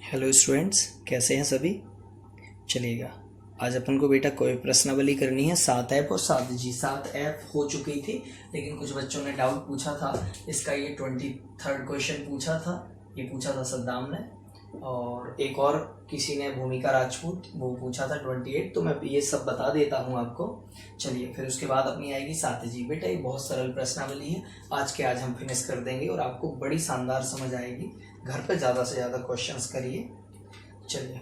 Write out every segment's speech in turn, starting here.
Hello students, कैसे हैं सभी। चलिएगा, आज अपन को बेटा कोई प्रश्नावली करनी है 7F और 7G। 7F हो चुकी थी, लेकिन कुछ बच्चों ने डाउट पूछा था इसका। ये 23rd क्वेश्चन पूछा था, ये पूछा था सद्दाम ने, और एक और किसी ने भूमिका राजपूत वो पूछा था 28। तो मैं ये सब बता देता हूँ आपको। चलिए, फिर उसके बाद अपनी आएगी 7G। बेटा ये बहुत सरल प्रश्नावली है, आज के आज हम फिनिश कर देंगे और आपको बड़ी शानदार समझ आएगी। घर पे ज़्यादा से ज़्यादा क्वेश्चंस करिए। चलिए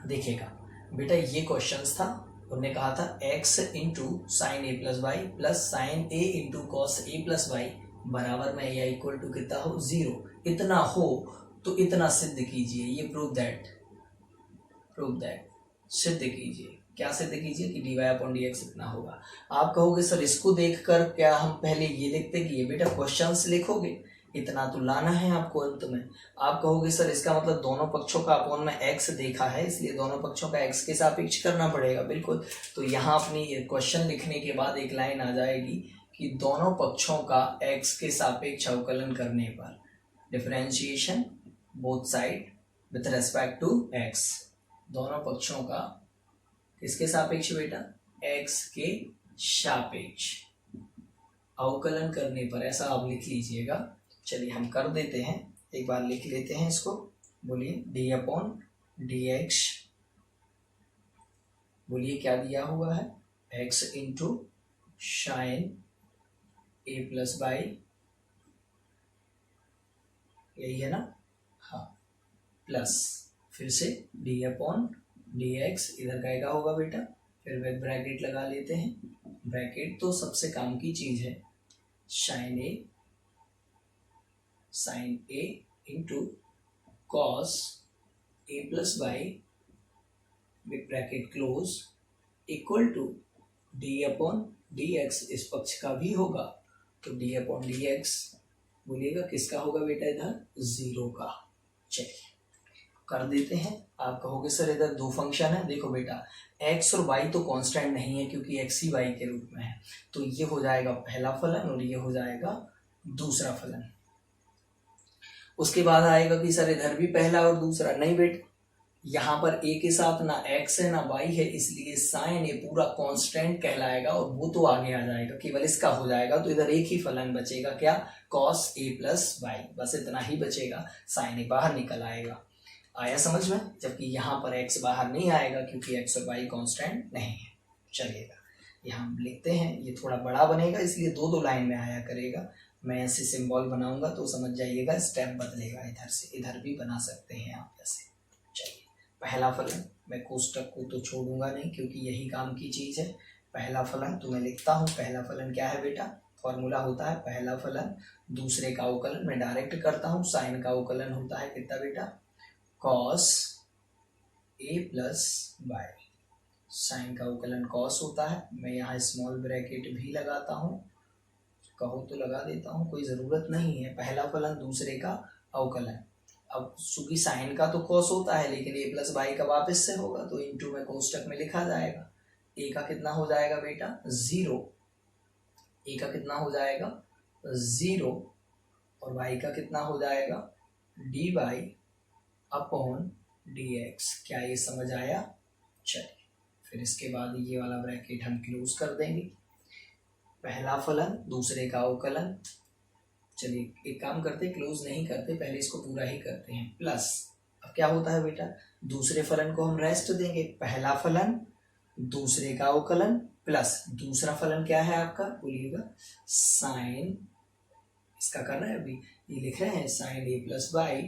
देखिएगा बेटा, ये क्वेश्चंस था। उन्होंने कहा था x into sine A plus y plus sign A into cos A plus Y बराबर में या इक्वल टू कितना हो 0। इतना हो तो इतना सिद्ध कीजिए। ये प्रूव दैट सिद्ध कीजिए। क्या सिद्ध कीजिए कि dy अपॉन dx इतना होगा। आप कहोगे सर इसको देखकर क्या हम पहले ये लिखते कि ये बेटा क्वेश्चंस लिखोगे, इतना तो लाना है आपको अंत में। आप कहोगे सर इसका मतलब दोनों पक्षों का अपॉन में x देखा है, इसलिए दोनों पक्षों का x के सापेक्ष करना पड़ेगा। बिल्कुल, तो यहाँ अपनी क्वेश्चन लिखने के बाद एक लाइन आ जाएगी कि दोनों पक्षों का x के सापेक्ष अवकलन करने पर differentiation both side with respect to x। दोनों पक्षों का किसके सापेक्ष बेटा, x के सापेक्ष अवकलन करने पर, ऐसा आप लिख लीजिएगा। चलिए हम कर देते हैं, एक बार लिख लेते हैं इसको। बोलिए डी अपॉन डी एक्स, बोलिए क्या दिया हुआ है, x इंटू साइन ए प्लस वाई, यही है ना, हाँ, प्लस फिर से डी अपॉन डी एक्स, इधर का होगा बेटा, फिर वे ब्रैकेट लगा लेते हैं। ब्रैकेट तो सबसे काम की चीज है। Sine A into cos A plus Y with bracket close equal to D upon D X. इस पक्ष का भी होगा तो डी अपॉन डी एक्स, बोलिएगा किसका होगा बेटा, इधर 0 का। चलिए कर देते हैं। आप कहोगे सर इधर दो फंक्शन है, देखो बेटा x और y तो कांस्टेंट नहीं है क्योंकि x ही y के रूप में है, तो ये हो जाएगा पहला फलन और ये हो जाएगा दूसरा फलन। उसके बाद आएगा कि सर इधर भी पहला और दूसरा, नहीं बेटा, यहाँ पर a के साथ ना x है ना y है, इसलिए साइन ए पूरा कांस्टेंट कहलाएगा और वो तो आगे आ जाएगा, केवल इसका हो जाएगा। तो इधर एक ही फलन बचेगा, क्या, कॉस ए प्लस वाई, बस इतना ही बचेगा। साइन ए बाहर निकल आएगा। आया समझ में, जबकि यहाँ पर x बाहर नहीं आएगा क्योंकि x और y कांस्टेंट नहीं है। चलिएगा यहाँ हम लिखते हैं, ये थोड़ा बड़ा बनेगा इसलिए दो लाइन में आया करेगा। मैं ऐसे सिंबल बनाऊंगा तो समझ जाइएगा, स्टेप बदलेगा, इधर से इधर भी बना सकते हैं आप ऐसे। चलिए पहला फलन, मैं कोष्टक को तो छोड़ूंगा नहीं क्योंकि यही काम की चीज है। पहला फलन तो मैं लिखता हूँ, पहला फलन क्या है बेटा, फॉर्मूला होता है पहला फलन दूसरे का अवकलन, मैं डायरेक्ट करता हूँ। साइन का अवकलन होता है कितना बेटा, cos A plus Y. Sign का अवकलन कॉस होता है, मैं यहाँ स्मॉल ब्रैकेट भी लगाता हूँ, कहो तो लगा देता हूँ, कोई ज़रूरत नहीं है। पहला फलन दूसरे का अवकलन, अब चूंकि साइन का तो कॉस होता है लेकिन ए प्लस वाई का वापस से होगा तो इंटू में कोष्टक में लिखा जाएगा। ए का कितना हो जाएगा बेटा 0, ए का कितना हो जाएगा 0 और वाई का कितना हो जाएगा D Y upon D X. क्या ये समझ आया। चलिए फिर इसके बाद ये वाला ब्रैकेट हम क्लोज कर देंगे। पहला फलन दूसरे का अवकलन, चलिए एक काम करते, क्लोज नहीं करते, पहले इसको पूरा ही करते हैं, प्लस अब क्या होता है बेटा, दूसरे फलन को हम रेस्ट देंगे। पहला फलन दूसरे का अवकलन प्लस दूसरा फलन क्या है आपका, बोलिएगा साइन, इसका कर रहे हैं अभी, ये लिख रहे हैं साइन ए प्लस वाई,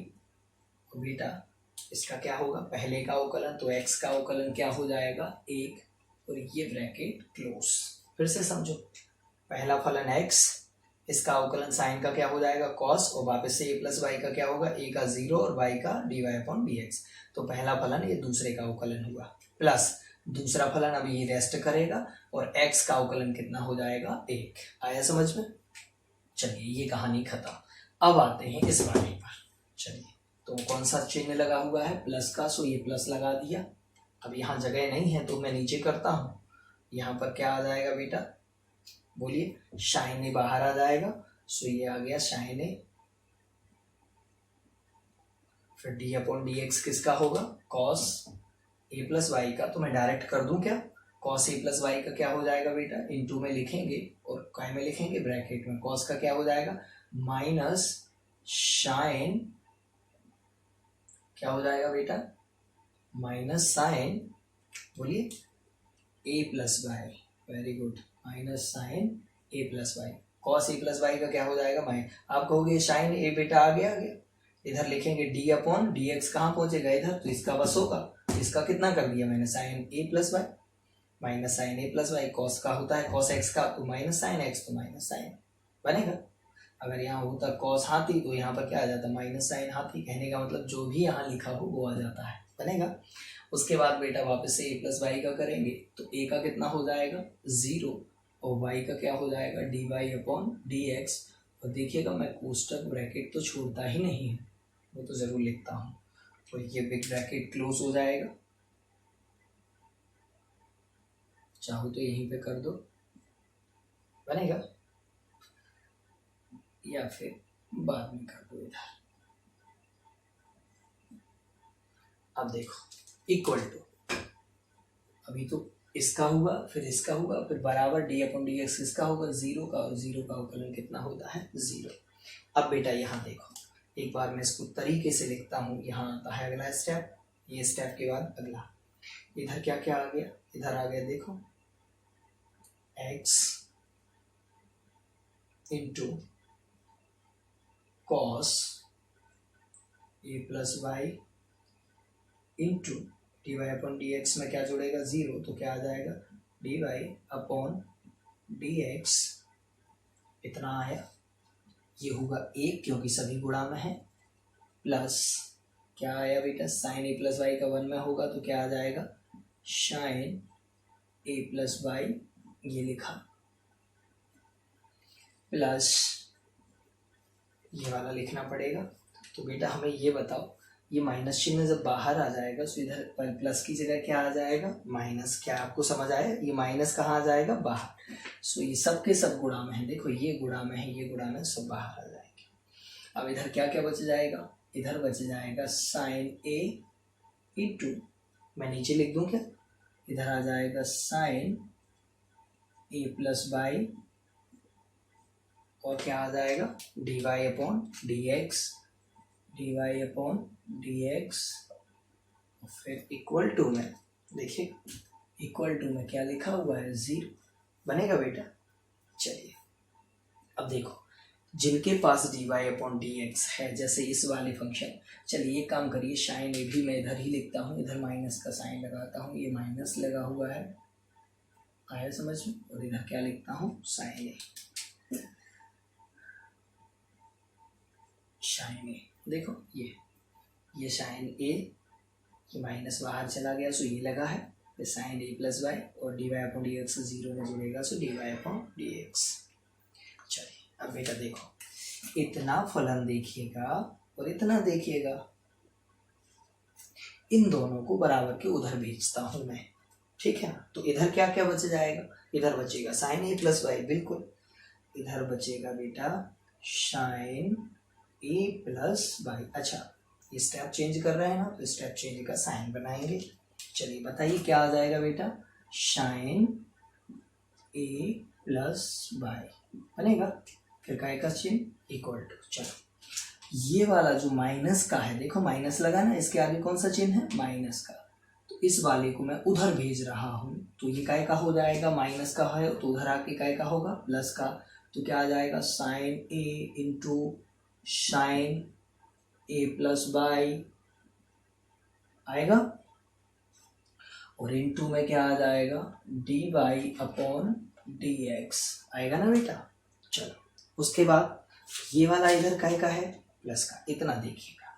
बेटा इसका क्या होगा, पहले का अवकलन तो x का अवकलन क्या हो जाएगा 1 और ये ब्रैकेट क्लोज। फिर से समझो, पहला फलन x, इसका अवकलन साइन का क्या हो जाएगा cos, और वापस से a प्लस वाई का क्या होगा, a का 0 और y का dy अपॉन dx। तो पहला फलन ये दूसरे का अवकलन हुआ, प्लस दूसरा फलन अभी ये रेस्ट करेगा और x का अवकलन कितना हो जाएगा 1। आया समझ में। चलिए ये कहानी खत्म। अब आते हैं इस वाले पर। चलिए तो कौन सा चिन्ह लगा हुआ है, प्लस का, सो ये प्लस लगा दिया। अब यहाँ जगह नहीं है तो मैं नीचे करता हूँ, यहाँ पर क्या आ जाएगा बेटा, बोलिए साइन ए बाहर आ जाएगा, सो ये आ गया साइन ए, फिर डी अपॉन डी एक्स किसका होगा, कॉस ए प्लस वाई का। तो मैं डायरेक्ट कर दूं क्या, कॉस ए प्लस वाई का क्या हो जाएगा बेटा, इनटू में लिखेंगे और काय में लिखेंगे, ब्रैकेट में। कॉस का क्या हो जाएगा, माइनस साइन, क्या हो जाएगा बेटा, माइनस साइन, बोलिए, A plus Y, very good, minus sine A plus Y. Cos A plus Y का क्या हो जाएगा, माइन, आप कहोगे साइन ए बेटा आ गया, इधर लिखेंगे डी अपॉन डी एक्स, कहाँ पहुंचेगा इधर, तो इसका बस होगा, इसका कितना कर दिया मैंने, साइन ए प्लस वाई, माइनस साइन ए प्लस वाई। कॉस का होता है कॉस एक्स का, तो माइनस साइन एक्स, तो माइनस साइन बनेगा। अगर यहाँ होता कॉस हाथी तो यहाँ पर क्या आ जाता, माइनस साइन हाथी। कहने का मतलब जो भी यहाँ लिखा हो वो आ जाता है, बनेगा। उसके बाद बेटा वापस से ए प्लस वाई का करेंगे, तो ए का कितना हो जाएगा 0 और वाई का क्या हो जाएगा D Y upon D X. और देखिएगा मैं कोष्टक ब्रैकेट तो छोड़ता ही नहीं है, वो तो ज़रूर लिखता हूँ। तो ये बिग ब्रैकेट क्लोज हो जाएगा, चाहो तो यहीं पे कर दो, बनेगा, या फिर बाद में कर दो इधर। अब देखो इक्वल टू, अभी तो इसका हुआ फिर इसका हुआ फिर बराबर डी अपॉन डी एक्स किसका होगा, 0 का, और 0 का अवकलन कितना होता है 0। अब बेटा यहाँ देखो, एक बार मैं इसको तरीके से लिखता हूँ। यहाँ आता है अगला स्टेप, ये स्टेप के बाद अगला, इधर क्या क्या आ गया, इधर आ गया देखो x इंटू कॉस ए plus y into d Y upon D x में क्या जुड़ेगा 0, तो क्या आ जाएगा D Y upon D x, इतना आया, ये होगा 1 क्योंकि सभी गुणा में है, प्लस क्या आया बेटा साइन ए प्लस वाई का 1 में होगा तो क्या आ जाएगा साइन ए प्लस वाई, ये लिखा, प्लस ये वाला लिखना पड़ेगा। तो बेटा हमें ये बताओ, ये माइनस चिन्ह जब बाहर आ जाएगा तो इधर प्लस की जगह क्या आ जाएगा माइनस, क्या आपको समझ आया, ये माइनस कहाँ आ जाएगा बाहर। सो ये सब के सब गुणा में है, देखो ये गुणा में है, ये गुणा में, सब बाहर आ जाएंगे। अब इधर क्या क्या बच जाएगा, इधर बच जाएगा साइन ए इंटू, मैं नीचे लिख दूं क्या, इधर आ जाएगा साइन ए प्लस वाई, और क्या आ जाएगा D Y upon D X, D Y upon D X, फिर इक्वल टू में, देखिए इक्वल टू में क्या लिखा हुआ है 0, बनेगा बेटा। चलिए अब देखो, जिनके पास d Y upon D x है, जैसे इस वाले फंक्शन, चलिए ये काम करिए, साइन ए भी मैं इधर ही लिखता हूँ, इधर माइनस का साइन लगाता हूँ, ये माइनस लगा हुआ है, आया समझ में, और इधर क्या लिखता हूँ साइन ए, साइन ए, देखो ये साइन ए, ये माइनस बाहर चला गया सो ये लगा है, फिर साइन ए प्लस वाई, और d Y upon D x 0 में जुड़ेगा so d Y upon D x. चलिए अब बेटा देखो, इतना फलन देखिएगा और इतना देखिएगा, इन दोनों को बराबर के उधर भेजता हूं मैं, ठीक है। तो इधर क्या क्या बच जाएगा, इधर बचेगा साइन ए प्लस वाई, बिल्कुल, इधर बचेगा बेटा साइन ए प्लस वाई। अच्छा ये स्टेप चेंज कर रहे हैं ना, तो स्टेप चेंज का साइन बनाएंगे। चलिए बताइए क्या आ जाएगा बेटा, साइन ए प्लस वाई बनेगा, फिर काय का चिन्ह इक्वल टू। चलो ये वाला जो माइनस का है, देखो माइनस लगा ना, इसके आगे कौन सा चिन्ह है माइनस का, तो इस वाले को मैं उधर भेज रहा हूँ, तो ये काय का हो जाएगा, माइनस का है तो उधर आके काय का होगा प्लस का, तो क्या आ जाएगा sine A into sine A plus Y आएगा, और इंटू में क्या आ जाएगा D Y upon D X आएगा ना बेटा। चलो उसके बाद ये वाला इधर काय का है प्लस का, इतना देखिएगा,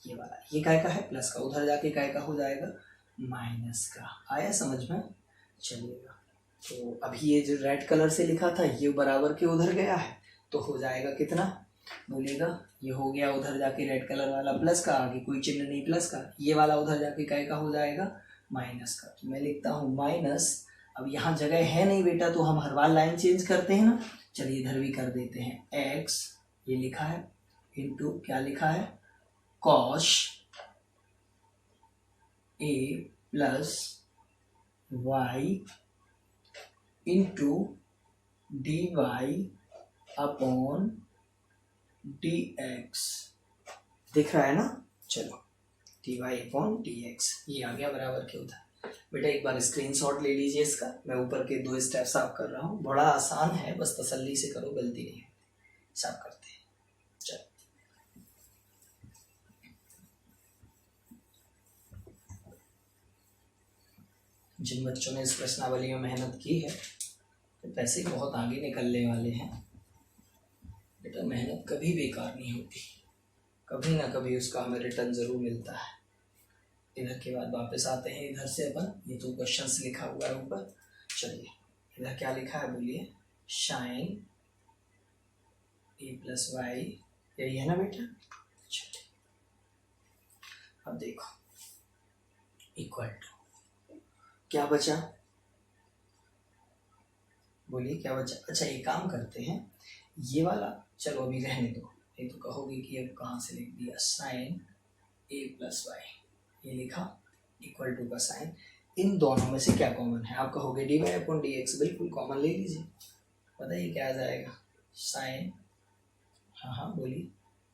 ये वाला ये काय का है प्लस का, उधर जाके काय का हो जाएगा माइनस का, आया समझ में। चलिएगा तो अभी ये जो रेड कलर से लिखा था ये बराबर के उधर गया है, तो हो जाएगा कितना बोलिएगा, ये हो गया उधर जाके रेड कलर वाला प्लस का, आगे कोई चिन्ह नहीं प्लस का, ये वाला उधर जाके काय का हो जाएगा माइनस का, तो मैं लिखता हूँ माइनस। अब यहाँ जगह है नहीं बेटा, तो हम हर बार लाइन चेंज करते हैं ना, चलिए इधर भी कर देते हैं, एक्स ये लिखा है इंटू क्या लिखा है कॉस ए plus y into d Y upon D x. दिख रहा है ना? चलो d Y upon D x ये आ गया बराबर के उधर। बेटा एक बार स्क्रीनशॉट ले लीजिए इसका, मैं ऊपर के 2 स्टेप्स आप कर रहा हूँ, बड़ा आसान है, बस तसल्ली से करो, गलती नहीं है। सब करते हैं। चलो जिन बच्चों ने इस प्रश्नावली में मेहनत की है तो पैसे बहुत आगे निकलने वाले हैं। बेटा मेहनत कभी बेकार नहीं होती, कभी ना कभी उसका हमें रिटर्न जरूर मिलता है। इधर के बाद वापस आते हैं इधर से अपन, ये तो क्वेश्चंस लिखा हुआ है ऊपर। चलिए इधर क्या लिखा है बोलिए, साइन ए प्लस वाई, यही है ना बेटा? चलिए अब देखो इक्वल टू क्या बचा, बोलिए क्या बचा? अच्छा एक काम करते हैं, ये वाला चलो अभी रहने दो, ये तो कहोगे कि अब कहाँ से लिख दिया, साइन ए प्लस वाई ये लिखा, इक्वल टू का साइन, इन दोनों में से क्या कॉमन है? आप कहोगे D Y upon D X, बिल्कुल कॉमन ले लीजिए, बताइए क्या आ जाएगा, साइन, हाँ बोलिए,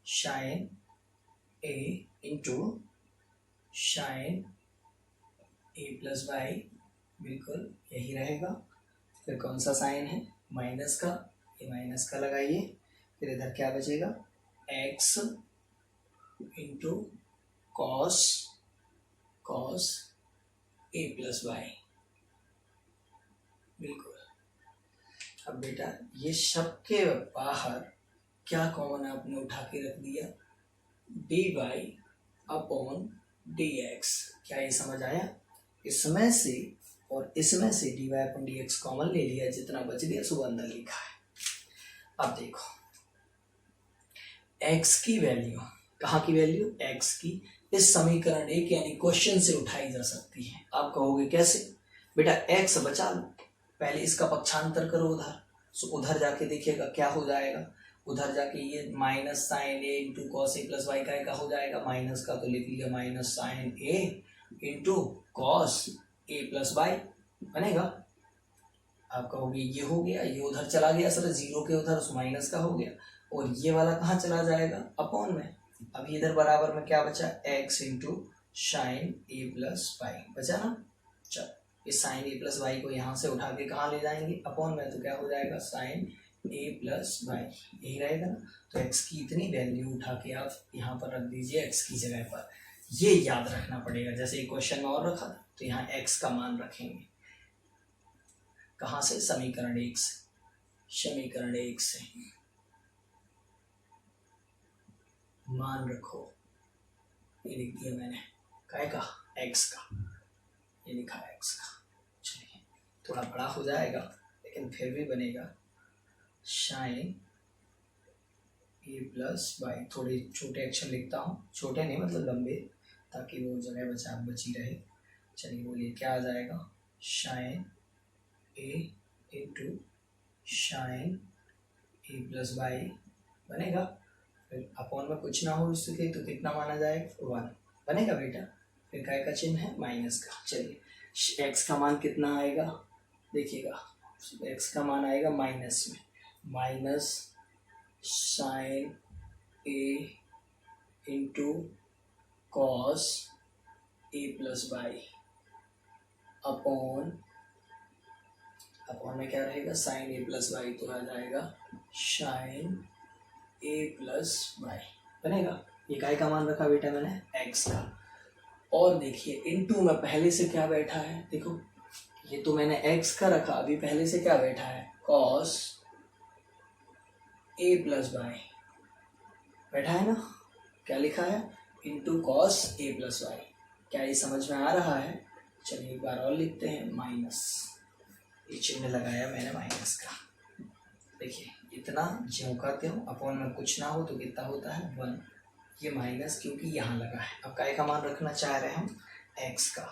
sine A into sine A plus Y, बिल्कुल यही रहेगा। फिर कौन सा साइन है? माइनस का, ये माइनस का लगाइए, फिर इधर क्या बचेगा, x into cos cos A plus Y, बिल्कुल। अब बेटा ये शब्द के बाहर क्या कॉमन आपने उठा के रख दिया, D Y upon D X, क्या ये समझ आया? इसमें से और इसमें से D Y upon D X common ले लिया, जितना बच गया सो अंदर लिखा है। अब देखो x की वैल्यू, कहाँ की वैल्यू, x की, इस समीकरण एक यानी क्वेश्चन से उठाई जा सकती है। आप कहोगे कैसे? बेटा x बचा लो, पहले इसका पक्षांतर करो उधर, सो उधर जाके देखिएगा क्या हो जाएगा, उधर जाके ये minus sine A into cos A plus Y का हो जाएगा, माइनस का तो लिख लिया minus sine A into cos A plus Y बनेगा। आप कहोगे ये हो गया, ये उधर चला गया सर, जीरो के उधर माइनस का हो गया, और ये वाला कहाँ चला जाएगा, अपॉन में। अब इधर बराबर में क्या बचा, x इंटू साइन ए प्लस वाई बचा ना। चलो इस साइन ए प्लस वाई को यहाँ से उठा के कहाँ ले जाएंगे, अपॉन में, तो क्या हो जाएगा साइन ए प्लस वाई, यही रहेगा ना। तो x की इतनी वैल्यू उठा के आप यहाँ पर रख दीजिए x की जगह पर, ये याद रखना पड़ेगा। जैसे एक क्वेश्चन में और रखा था, तो यहाँ x का मान रखेंगे, कहाँ से, समीकरण 1 से, समीकरण 1 से मान रखो, ये लिख दिया मैंने, काय का, x का, ये लिखा x का। चलिए थोड़ा बड़ा हो जाएगा लेकिन फिर भी बनेगा, साइन ए प्लस वाई, थोड़े छोटे अक्षर लिखता हूँ, छोटे नहीं मतलब लंबे, ताकि वो जगह बची रहे। चलिए बोलिए क्या आ जाएगा, sine A into sine A plus Y बनेगा, फिर अपॉन में कुछ ना हो इसके तो कितना माना जाएगा, 1 बनेगा बेटा, फिर काय का चिन्ह है, माइनस का। चलिए x का मान कितना आएगा, देखिएगा x का मान आएगा माइनस में, minus sine A into cos A plus Y upon में क्या रहेगा, साइन ए प्लस वाई, तो आ जाएगा साइन ए प्लस वाई बनेगा। ये काय का मान रखा बेटा मैंने, x का, और देखिए इनटू में पहले से क्या बैठा है, देखो ये तो मैंने x का रखा, अभी पहले से क्या बैठा है, cos a प्लस वाई बैठा है ना, क्या लिखा है, इंटू कॉस ए प्लस वाई। क्या ये समझ में आ रहा है? चलिए एक बार और लिखते हैं, माइनस, ये चिन्ह लगाया मैंने माइनस का, देखिए इतना ज्यों का त्यों, अपॉन में कुछ ना हो तो कितना होता है, 1, ये माइनस क्योंकि यहाँ लगा है। अब काय का मान रखना चाह रहे हैं हम, x का,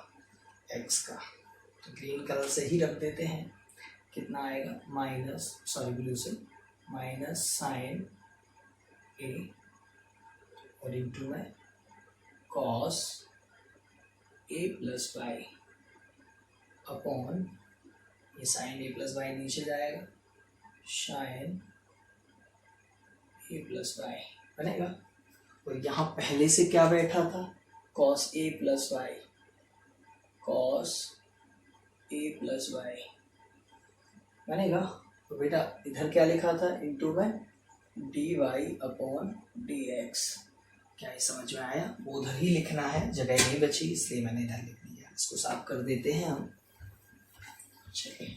तो ग्रीन कलर से ही रख देते हैं, कितना आएगा, माइनस, सॉरी ब्लू से, माइनस साइन ए और इंटू में cos A plus Y upon, ये साइन ए प्लस वाई नीचे जाएगा, साइन ए प्लस वाई बनेगा। और यहाँ पहले से क्या बैठा था, कॉस ए प्लस वाई, कॉस ए प्लस वाई बनेगा। तो बेटा इधर क्या लिखा था, इंटू में D Y upon D X. क्या ये समझ में आया? वो उधर ही लिखना है, जगह नहीं बची इसलिए मैंने इधर लिख दिया। इसको साफ कर देते हैं हम। चलिए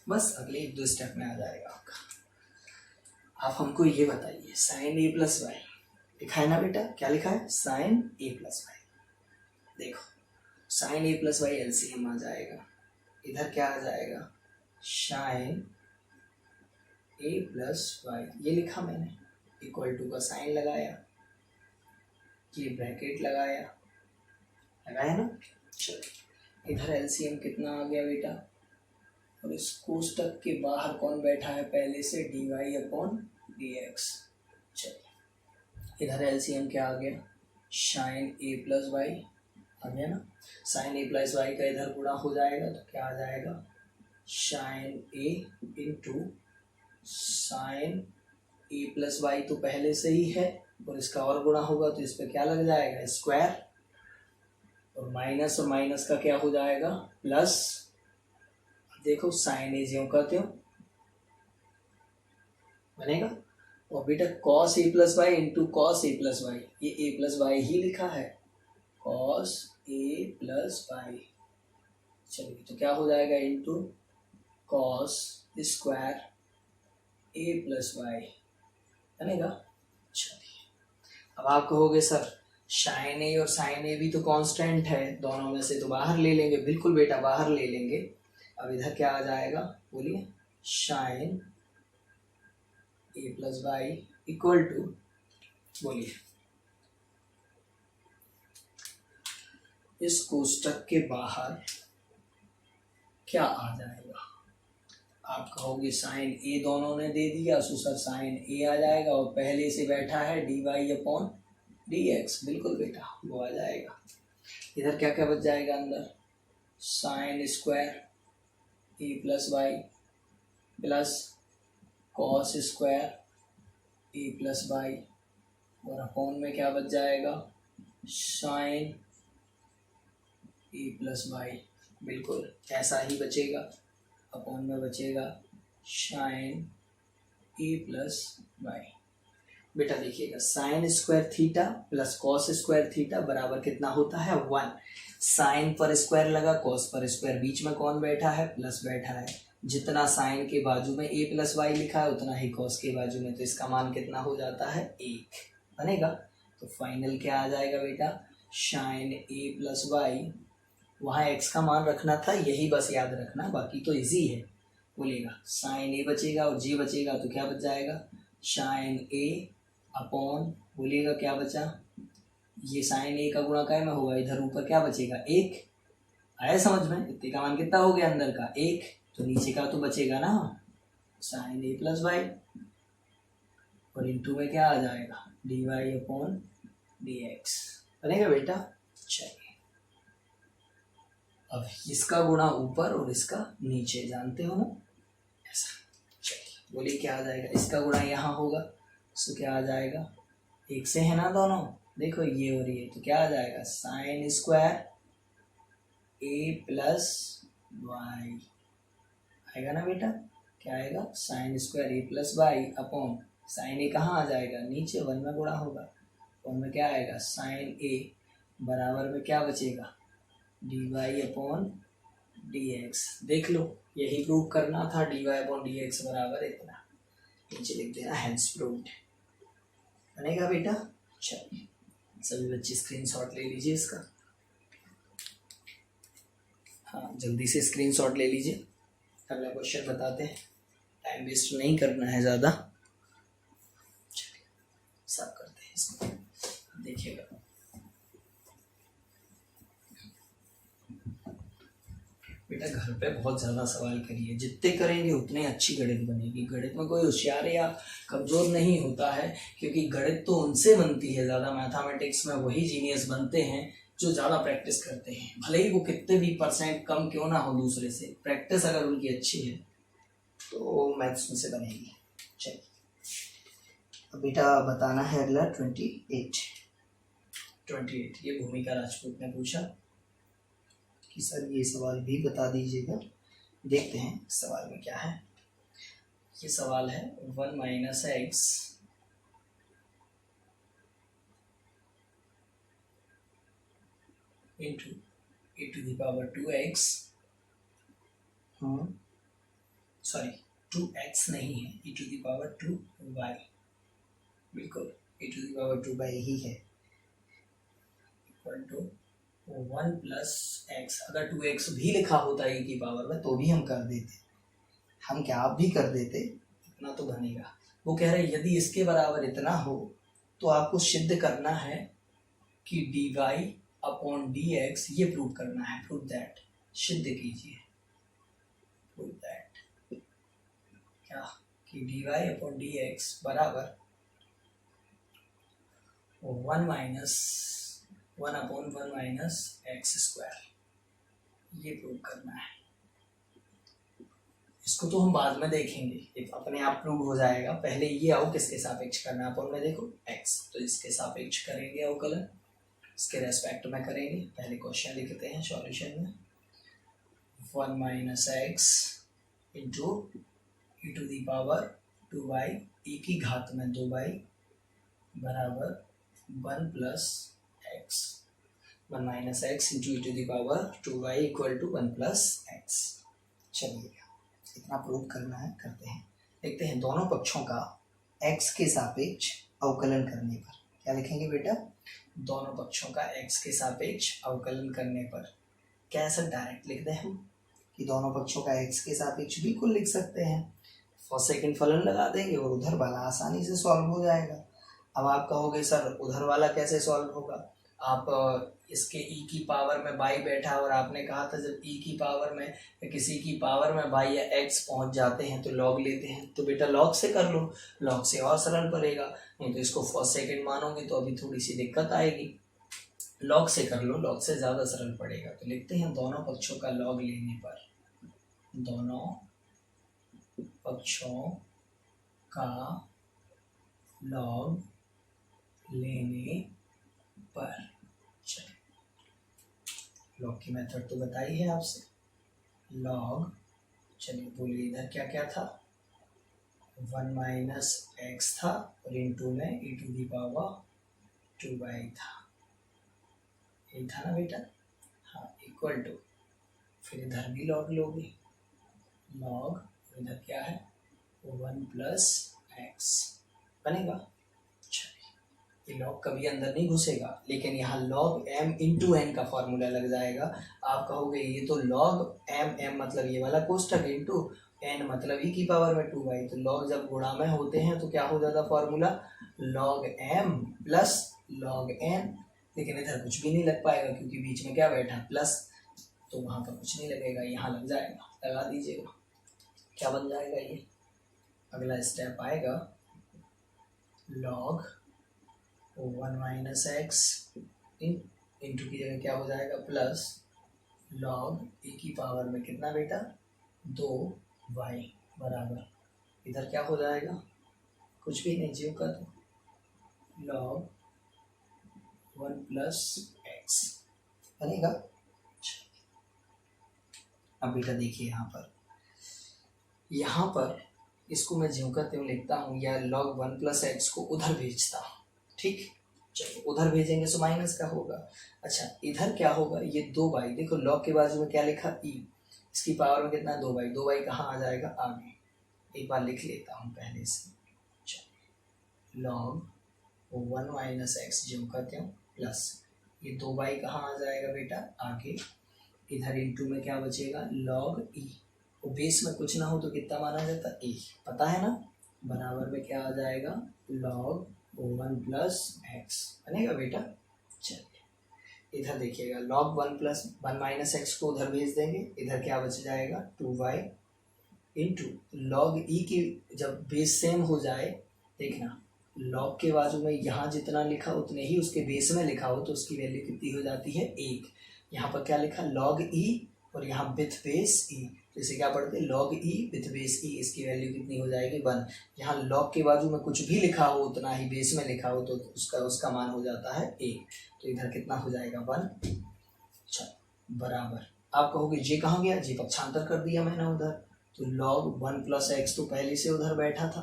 बस अगले 1-2 स्टेप में आ जाएगा आपका। आप हमको ये बताइए, साइन ए प्लस वाई लिखा है ना बेटा, क्या लिखा है, साइन ए प्लस वाई। देखो साइन ए प्लस वाई एलसीएम आ जाएगा, इधर क्या आ जाएगा, साइन ए प्लस वाई, ये लिखा मैंने, इक्वल टू का साइन लगाया, ये ब्रैकेट लगाया ना। चलो इधर एलसीएम कितना आ गया बेटा, और इस कोष्टक के बाहर कौन बैठा है पहले से, D Y upon D x. चलिए इधर एलसीएम क्या आ गया, साइन ए प्लस वाई आ गया ना। साइन ए प्लस वाई का इधर गुणा हो जाएगा तो क्या आ जाएगा, sine A into sine A plus Y तो पहले से ही है, और इसका और गुणा होगा तो इस पर क्या लग जाएगा, स्क्वायर, और माइनस का क्या हो जाएगा, प्लस। देखो साइन ए ज्यों का त्यों बनेगा। और बेटा cos A plus y into cos A plus Y, ये ए प्लस वाई ही लिखा है, कॉस ए प्लस वाई। चलिए तो क्या हो जाएगा, into cos square a plus Y बनेगा। चलिए अब आप कहोगे सर साइन ए और साइन ए भी तो कांस्टेंट है, दोनों में से तो बाहर ले लेंगे। बिल्कुल बेटा बाहर ले लेंगे। अब इधर क्या आ जाएगा, बोलिए, sine A plus Y equal to, बोलिए, इस कोष्टक के बाहर क्या आ जाएगा। आप कहोगे साइन ए दोनों ने दे दिया, सो सर साइन ए आ जाएगा, और पहले से बैठा है D Y upon D X. बिल्कुल बेटा वो आ जाएगा। इधर क्या क्या बच जाएगा अंदर, sine square a plus y plus cos square a plus Y, और अपॉन में क्या बच जाएगा, साइन ए प्लस वाई। बिल्कुल ऐसा ही बचेगा, अपॉन में बचेगा साइन ए प्लस वाई। बेटा देखिएगा, sine square theta plus cos square theta बराबर कितना होता है, 1। साइन पर स्क्वायर लगा, कॉस पर स्क्वायर, बीच में कौन बैठा है, प्लस बैठा है। जितना साइन के बाजू में ए प्लस वाई लिखा है उतना ही कॉस के बाजू में, तो इसका मान कितना हो जाता है, 1 बनेगा। तो फाइनल क्या आ जाएगा बेटा, साइन ए प्लस वाई, वहाँ x का मान रखना था, यही बस याद रखना, बाकी तो इजी है। बोलिएगा साइन ए बचेगा और जी बचेगा, तो क्या बच जाएगा, साइन ए अपॉन, बोलिएगा क्या बचा, ये साइन ए का गुणा काय में होगा, इधर ऊपर क्या बचेगा, 1। आया समझ में, इतने का मान कितना हो गया अंदर का, 1, तो नीचे का तो बचेगा ना, साइन ए प्लस वाई, और इंटू में क्या आ जाएगा, D Y upon D X बनेगा बेटा। चलिए अब इसका गुणा ऊपर और इसका नीचे, जानते हो ना, ऐसा। चलिए बोलिए क्या आ जाएगा, इसका गुणा यहाँ होगा, तो क्या आ जाएगा, 1 से है ना दोनों, देखो ये और ये, तो क्या आ जाएगा, sign square a plus Y आएगा ना बेटा, क्या आएगा, sign square a plus Y upon, sign ए कहाँ आ जाएगा, नीचे, 1 में गुणा होगा, और में क्या आएगा, साइन ए बराबर में क्या बचेगा, D Y upon D X. देख लो यही प्रूव करना था, D Y upon D X बराबर इतना, नीचे लिख देना हैंस प्रूव्ड बनेगा बेटा। चलिए सभी बच्चे स्क्रीनशॉट ले लीजिए इसका, हाँ जल्दी से स्क्रीनशॉट ले लीजिए। अगला क्वेश्चन बताते हैं, टाइम वेस्ट नहीं करना है ज़्यादा। चलिए सब करते हैं इसको, देखिएगा बेटा, घर पे बहुत ज़्यादा सवाल करिए, जितने करेंगे उतने अच्छी गणित बनेगी। गणित में कोई होशियार या कमज़ोर नहीं होता है, क्योंकि गणित तो उनसे बनती है ज़्यादा, मैथमेटिक्स में वही जीनियस बनते हैं जो ज़्यादा प्रैक्टिस करते हैं, भले ही वो कितने भी % कम क्यों ना हो दूसरे से, प्रैक्टिस अगर उनकी अच्छी है तो मैथ्स में से बनेगी। चलिए अब बेटा बताना है अगला 28। ये भूमिका राजपूत ने पूछा कि सर ये सवाल भी बता दीजिएगा। देखते हैं सवाल में क्या है। ये सवाल है 1 - x into e⁻²x, sorry 2x नहीं है, e⁻²y, बिल्कुल e⁻² ही है, इक्वल टू 1 + x। अगर 2x भी लिखा होता e की पावर में तो भी हम कर देते, हम क्या आप भी कर देते, इतना तो बनेगा। वो कह रहे यदि इसके बराबर इतना हो तो आपको सिद्ध करना है कि dy/dx, ये प्रूव करना है, प्रूव दैट, सिद्ध कीजिए, प्रूव दैट क्या कि dy/dx बराबर 1/1 - x², ये प्रूव करना है। इसको तो हम बाद में देखेंगे, एक अपने आप प्रूव हो जाएगा। पहले ये आओ किसके सापेक्ष करना है, अपन में देखो x, तो इसके सापेक्ष करेंगे अवकलन, इसके रेस्पेक्ट में करेंगे। पहले क्वेश्चन लिखते हैं सॉल्यूशन में, 1 - x इंटू e⁻²y, e की घात में 2y बराबर 1 + x, 1 - x into e⁻²y equal to 1 + x। चलिए इतना प्रूव करना है, करते हैं। देखते हैं दोनों पक्षों का x के सापेक्ष अवकलन करने पर क्या लिखेंगे बेटा। दोनों पक्षों का x के सापेक्ष अवकलन करने पर कैसे डायरेक्ट लिख दें हम कि दोनों पक्षों का x के सापेक्ष बिल्कुल लिख सकते हैं, फर्स्ट सेकंड फलन लगा देंगे और उधर वाला आसानी से सॉल्व हो जाएगा। अब आप कहोगे सर उधर वाला कैसे सॉल्व होगा, आप इसके e की पावर में y बैठा और आपने कहा था जब e की पावर में या किसी की पावर में y या x पहुंच जाते हैं तो log लेते हैं, तो बेटा log से कर लो, log से और सरल पड़ेगा। नहीं तो इसको फर्स्ट सेकंड मानोगे तो अभी थोड़ी सी दिक्कत आएगी, log से कर लो, log से ज़्यादा सरल पड़ेगा। तो लिखते हैं दोनों पक्षों का log लेने पर, दोनों पक्षों का log लेने पर, चलिए लॉग की मेथड तो बताई है आपसे, लॉग, चलिए बोलिए इधर क्या क्या था, 1 - x था और इनटू में e⁻²y था, यही था ना बेटा। हाँ इक्वल टू, फिर इधर भी लॉग लोगे, लॉग इधर क्या है 1 + x बनेगा। लॉग कभी अंदर नहीं घुसेगा, लेकिन यहाँ log m इंटू n का फॉर्मूला लग जाएगा। आप कहोगे ये तो log m मतलब ये वाला कोष्टक इंटू n मतलब e की पावर में 2y, तो log जब गुणा में होते हैं तो क्या हो जाता formula log m plus log n, लेकिन इधर कुछ भी नहीं लग पाएगा क्योंकि बीच में क्या बैठा प्लस, तो वहाँ पर कुछ नहीं लगेगा, यहाँ लग जाएगा, लगा दीजिएगा। क्या बन जाएगा ये, अगला स्टेप आएगा log 1 - x इंटू की जगह क्या हो जाएगा प्लस log e की पावर में कितना बेटा 2y बराबर, इधर क्या हो जाएगा कुछ भी नहीं, जीव का तो log 1 + x बनेगा। अब बेटा देखिए यहाँ पर इसको मैं ज्यों का त्यों लिखता हूँ या log 1 + x को उधर भेजता हूँ, ठीक, चलो उधर भेजेंगे तो माइनस का होगा। अच्छा इधर क्या होगा, ये 2y, देखो log के बाजू में क्या लिखा e, इसकी पावर में कितना 2y, 2y कहाँ आ जाएगा आगे, एक बार लिख लेता हूँ पहले से, चलो log 1 - x ज्यों का त्यों प्लस ये 2y कहाँ आ जाएगा बेटा आगे, इधर इंटू में क्या बचेगा log e, और बेस में कुछ ना हो तो कितना माना जाता e, पता है ना, बराबर में क्या आ जाएगा log 1 + x बनेगा बेटा। चलिए इधर देखिएगा log 1 - x को उधर भेज देंगे, इधर क्या बच जाएगा 2y इंटू log e की जब बेस सेम हो जाए, देखना लॉग के बाजू में यहाँ जितना लिखा उतने ही उसके बेस में लिखा हो तो उसकी वैल्यू कितनी हो जाती है 1। यहाँ पर क्या लिखा log e और यहाँ विथ बेस e, तो इसे क्या पढ़ते हैं log e with base e, इसकी वैल्यू कितनी हो जाएगी 1। यहाँ log के बाजू में कुछ भी लिखा हो उतना ही बेस में लिखा हो तो उसका मान हो जाता है 1, तो इधर कितना हो जाएगा 1। अच्छा बराबर, आप कहोगे जे कहाँ गया, जे पक्षांतर कर दिया मैंने उधर, तो log 1 प्लस एक्स तो पहले से उधर बैठा था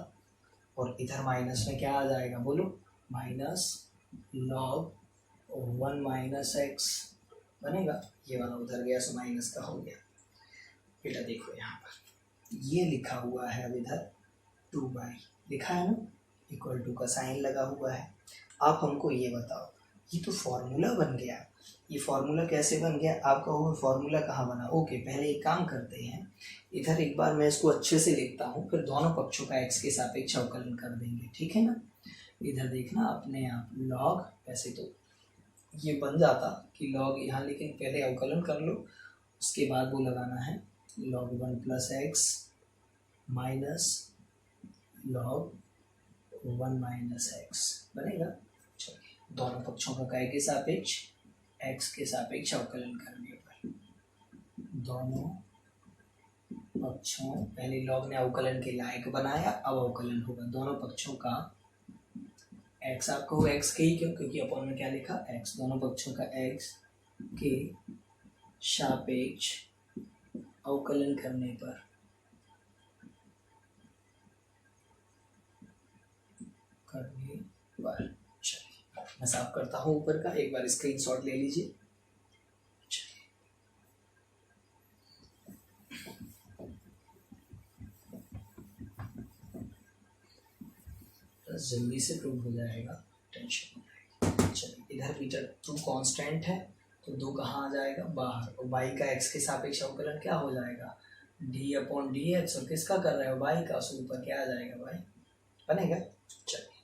और इधर माइनस में क्या आ जाएगा बोलो, माइनस log 1 माइनस एक्स बनेगा, ये वाला उधर गया सो माइनस का हो गया। बेटा देखो यहाँ पर ये लिखा हुआ है, अब इधर 2 लिखा है ना, इक्वल टू का साइन लगा हुआ है। आप हमको ये बताओ, ये तो फॉर्मूला बन गया, ये फॉर्मूला कैसे बन गया, आप कहोगे फॉर्मूला कहाँ बना। ओके, पहले एक काम करते हैं, इधर एक बार मैं इसको अच्छे से लिखता हूँ, फिर दोनों पक्षों का एक्स के सापेक्ष अवकलन कर देंगे, ठीक है ना। इधर देखना अपने आप लॉग, वैसे तो ये बन जाता कि लॉग यहाँ, लेकिन पहले अवकलन कर लो, उसके बाद वो लगाना है log 1 plus x minus log 1 minus x बनेगा। चलिए दोनों पक्षों का काय के सापेक्ष, एक्स के सापेक्ष अवकलन करने पर दोनों पक्षों, पहले लॉग ने अवकलन के लायक बनाया, अब अवकलन होगा दोनों पक्षों का एक्स, आपको एक्स के ही क्यों, क्योंकि अपॉन में क्या लिखा एक्स, दोनों पक्षों का एक्स के सापेक्ष अवकलन करने पर चलिए मैं साफ करता हूँ ऊपर का, एक बार स्क्रीनशॉट ले लीजिए। जल्दी से प्रूव हो जाएगा, टेंशन नहीं। चलिए इधर मीटर 2 कांस्टेंट है तो 2 कहाँ आ जाएगा बाहर, और y का x के सापेक्ष अवकलन क्या हो जाएगा d अपॉन डी एक्स, और किसका कर रहे हो y का, सो ऊपर क्या आ जाएगा y बनेगा। चलिए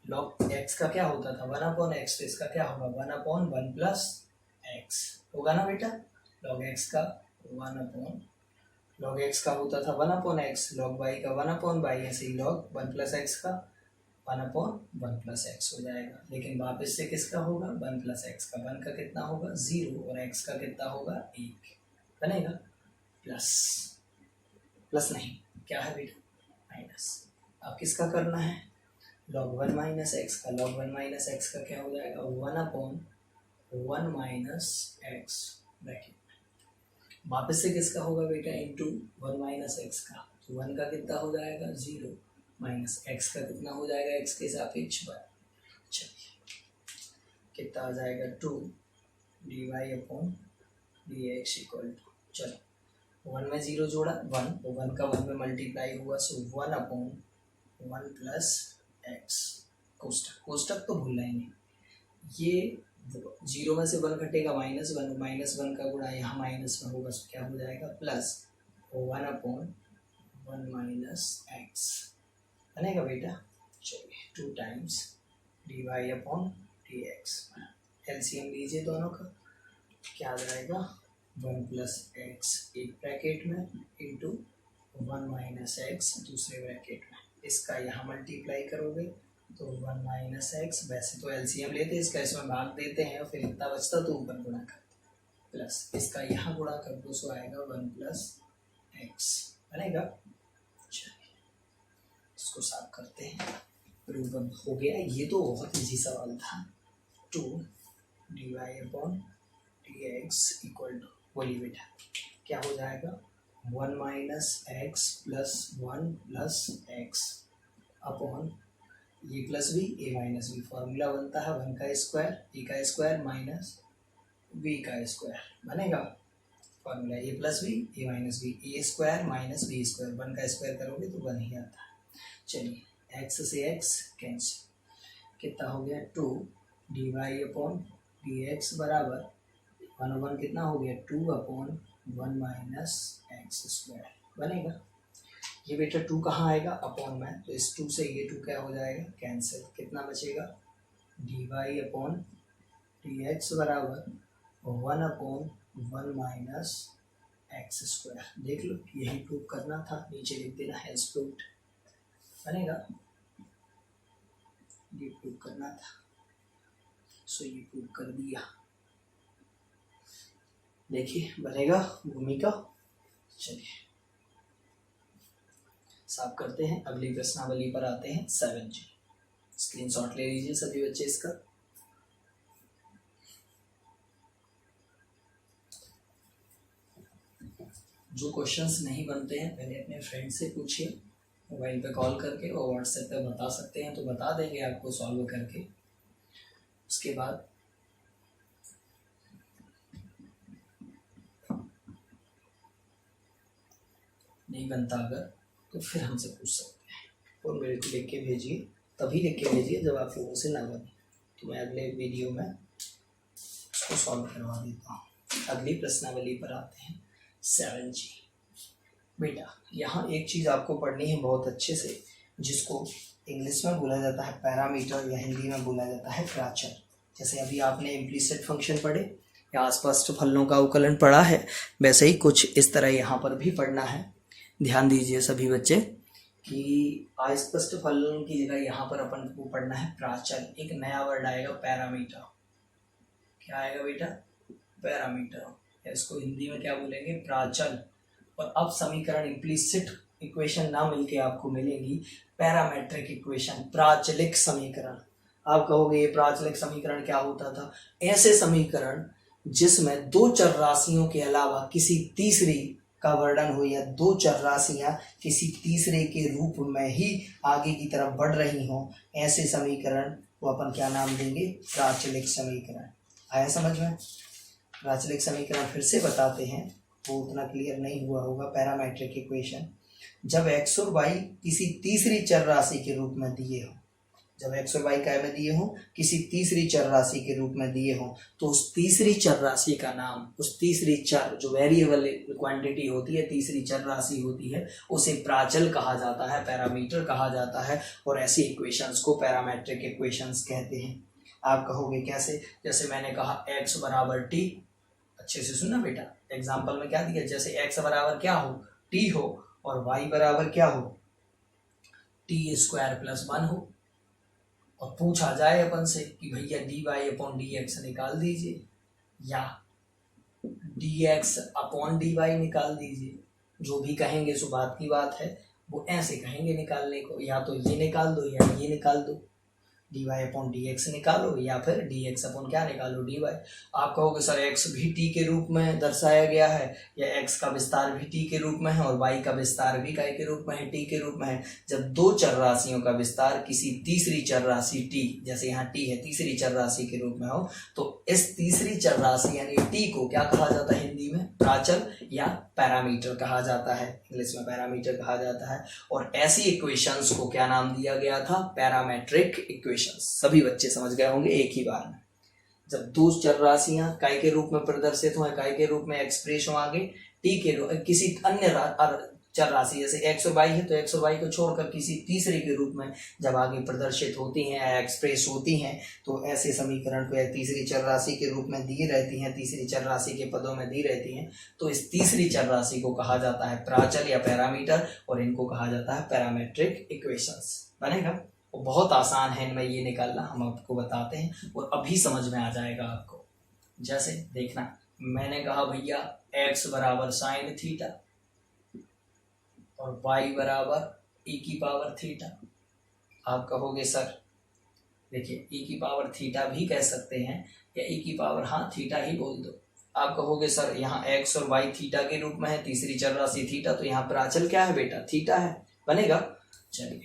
log x का क्या होता था 1 अपॉन एक्स, तो इसका क्या होगा 1 अपॉन 1 प्लस एक्स होगा ना बेटा। log x का 1 अपॉन, log x का होता था 1 अपॉन एक्स, log y का 1 अपॉन y, ऐसे ही log 1 प्लस एक्स का 1 अपॉन 1 प्लस एक्स हो जाएगा। लेकिन वापस से किसका होगा 1 प्लस एक्स का, 1 का कितना होगा 0 और x का कितना होगा 1 बनेगा, प्लस प्लस नहीं क्या है बेटा माइनस। अब किसका करना है log 1 माइनस एक्स का, log 1 माइनस एक्स का क्या हो जाएगा 1 अपॉन 1 माइनस एक्स ब्रैकेट, वापस से किसका होगा बेटा इंटू 1 माइनस एक्स का, तो 1 का कितना हो जाएगा 0 माइनस एक्स का कितना हो जाएगा एक्स के सापेक्ष 1। चलिए कितना आ जाएगा 2 D Y upon D x equal to, चलो 1 में 0 जोड़ा 1, तो 1 का 1 में मल्टीप्लाई हुआ, सो 1 अपॉन 1 प्लस एक्स, कोष्टक तो भूलना ही नहीं, ये 0 में से 1 घटेगा -1, -1 का गुणा यहाँ माइनस में होगा, सो क्या हो जाएगा प्लस 1 अपॉन 1 माइनस एक्स बनेगा बेटा। चलिए 2 times D Y upon D X, LCM लीजिए दोनों का, क्या आ जाएगा 1 प्लस एक्स एक ब्रैकेट में इंटू 1 माइनस एक्स दूसरे ब्रैकेट में, इसका यहाँ मल्टीप्लाई करोगे तो 1 माइनस एक्स, वैसे तो एलसीएम लेते इसका इसमें भाग देते हैं, फिर इतना बचता तो ऊपर गुणा करते, प्लस इसका यहाँ गुणा कर दो, सो आएगा 1 प्लस एक्स बनेगा। इसको साफ करते हैं, प्रूव हो गया, ये तो बहुत इजी सवाल था। 2 D Y upon D x equal to, बोलिए बेटा क्या हो जाएगा 1 minus x plus 1 plus x upon a plus b a minus b, formula बनता है 1 का स्क्वायर ए का स्क्वायर माइनस बी का स्क्वायर बनेगा, formula a plus b a minus b, a square minus b square, 1 का square करोगे तो 1 ही आता है। चलिए x से x कैंसिल, कितना हो गया 2 D Y upon D X बराबर 1 कितना हो गया 2 अपॉन 1 माइनस एक्स स्क्वायर बनेगा। ये बेटा 2 कहाँ आएगा अपॉन में, तो इस 2 से ये 2 क्या हो जाएगा कैंसिल, कितना बचेगा D Y upon D X बराबर 1 अपॉन 1 माइनस एक्स स्क्वायर। देख लो यही प्रूव करना था, नीचे लिख देना हैज प्रूव्ड बनेगा। ये प्रूव करना था, सो ये प्रूव कर दिया। देखिए बनेगा भूमिका। चलिए साफ करते हैं, अगली प्रश्नावली पर आते हैं 7G। स्क्रीनशॉट ले लीजिए सभी बच्चे इसका। जो क्वेश्चंस नहीं बनते हैं पहले अपने फ्रेंड से पूछिए, मोबाइल पे कॉल करके, और व्हाट्सएप पे बता सकते हैं तो बता देंगे आपको सॉल्व करके। उसके बाद नहीं बनता अगर तो फिर हमसे पूछ सकते हैं, और मेरे को लिख के भेजिए, तभी लिख के भेजिए जब आप लोगों से ना बने, तो मैं अगले वीडियो में उसको सॉल्व करवा देता हूँ। अगली प्रश्नावली पर आते हैं 7G। बेटा यहाँ एक चीज़ आपको पढ़नी है बहुत अच्छे से, जिसको इंग्लिश में बोला जाता है पैरामीटर या हिंदी में बोला जाता है प्राचल। जैसे अभी आपने इम्प्लीसिट फंक्शन पढ़े या अस्पष्ट फलनों का अवकलन पढ़ा है, वैसे ही कुछ इस तरह यहाँ पर भी पढ़ना है। ध्यान दीजिए सभी बच्चे कि अस्पष्ट फलन की जगह यहाँ पर अपन को पढ़ना है प्राचल। एक नया वर्ड आएगा पैरामीटर। क्या आएगा बेटा? पैरामीटर। इसको हिंदी में क्या बोलेंगे? प्राचल। और अब समीकरण इम्प्लीसिट इक्वेशन ना मिलके आपको मिलेगी पैरामेट्रिक इक्वेशन, प्राचलिक समीकरण। आप कहोगे ये प्राचलिक समीकरण क्या होता था? ऐसे समीकरण जिसमें दो चर राशियों के अलावा किसी तीसरी का वर्णन हो, या दो चर राशियां किसी तीसरे के रूप में ही आगे की तरफ बढ़ रही हों, ऐसे समीकरण को अपन क्या नाम देंगे? प्राचलिक समीकरण। आया समझ में? प्राचलिक समीकरण फिर से बताते हैं, वो उतना क्लियर नहीं हुआ होगा। पैरामेट्रिक इक्वेशन, जब x और y किसी तीसरी चर राशि के रूप में दिए हो, जब x और y क्या में दिए हो? किसी तीसरी चर राशि के रूप में दिए हो, तो उस तीसरी चर राशि का नाम, उस तीसरी चर जो वेरिएबल क्वांटिटी होती है, तीसरी चर राशि होती है, उसे प्राचल कहा जाता है, पैरामीटर कहा जाता है। और ऐसी इक्वेशंस को पैरामेट्रिक इक्वेशंस कहते हैं। आप कहोगे कैसे? जैसे मैंने कहा x बराबर t, अच्छे से सुनना बेटा, एग्जाम्पल में क्या दिया? जैसे x बराबर क्या हो? t हो, और y बराबर क्या हो? t स्क्वायर प्लस 1 हो, और पूछा जाए अपन से कि भैया dy अपॉन dx निकाल दीजिए, या dx अपॉन dy निकाल दीजिए, जो भी कहेंगे सो बात की बात है, वो ऐसे कहेंगे निकालने को, या तो ये निकाल दो या ये निकाल दो, dy अपॉन dx निकालो, या फिर dx अपॉन क्या निकालो? dy। आप कहोगे सर x भी t के रूप में दर्शाया गया है, या x का विस्तार भी t के रूप में है, और y का विस्तार भी काय के रूप में है? t के रूप में है। जब दो चर राशियों का विस्तार किसी तीसरी चर राशि t, जैसे यहाँ t है, तीसरी चर राशि के रूप में हो, तो इस तीसरी चर राशि यानी t को क्या कहा जाता है हिंदी में? प्राचल या पैरामीटर कहा जाता है, इंग्लिश में पैरामीटर कहा जाता है। और ऐसी इक्वेशंस को क्या नाम दिया गया था? Parametric equations. सभी बच्चे समझ गए होंगे एक ही बार में। जब दो चर राशियां काय के रूप में प्रदर्शित हो, काय के रूप में एक्सप्रेस हो आगे, टी के रूप किसी अन्य चर राशि, जैसे x और y है, तो x और y को छोड़कर किसी तीसरे के रूप में जब आगे प्रदर्शित होती हैं या एक्सप्रेस होती हैं, तो ऐसे समीकरण को एक तीसरी चर राशि के रूप में दी रहती हैं, तीसरी चर राशि के पदों में दी रहती हैं, तो इस तीसरी चर राशि को कहा जाता है प्राचल या पैरामीटर, और इनको कहा जाता है पैरामेट्रिक इक्वेशंस। बनेगा? वो बहुत आसान है इनमें ये निकालना, हम आपको बताते हैं और अभी समझ में आ जाएगा आपको। जैसे देखना, मैंने कहा भैया x बराबर साइन थीटा और y बराबर e की पावर थीटा। आप कहोगे सर देखिए e की पावर थीटा भी कह सकते हैं, या e की पावर हाँ थीटा ही बोल दो। आप कहोगे सर यहाँ x और y थीटा के रूप में है, तीसरी चर राशि थीटा, तो यहाँ प्राचल क्या है बेटा? थीटा है। बनेगा? चलिए,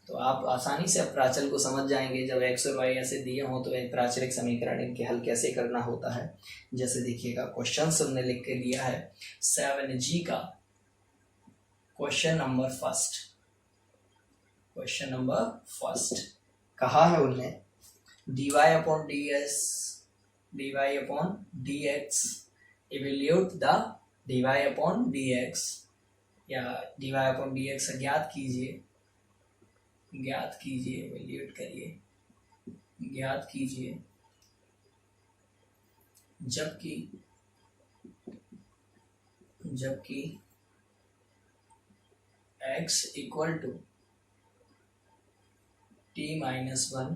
तो आप आसानी से प्राचल को समझ जाएंगे। जब x और y ऐसे दिए हों तो एक प्राचलिक समीकरण इनके हल कैसे करना होता है। जैसे देखिएगा, क्वेश्चन हमने लिख के दिया है 7G का question number first. Question number first कहा है उनने, dy upon dx evaluate the dy upon dx, या dy अपॉन dx ज्ञात कीजिए, इवेल्यूट करिए, ज्ञात कीजिए, जबकि x इक्वल टू t-1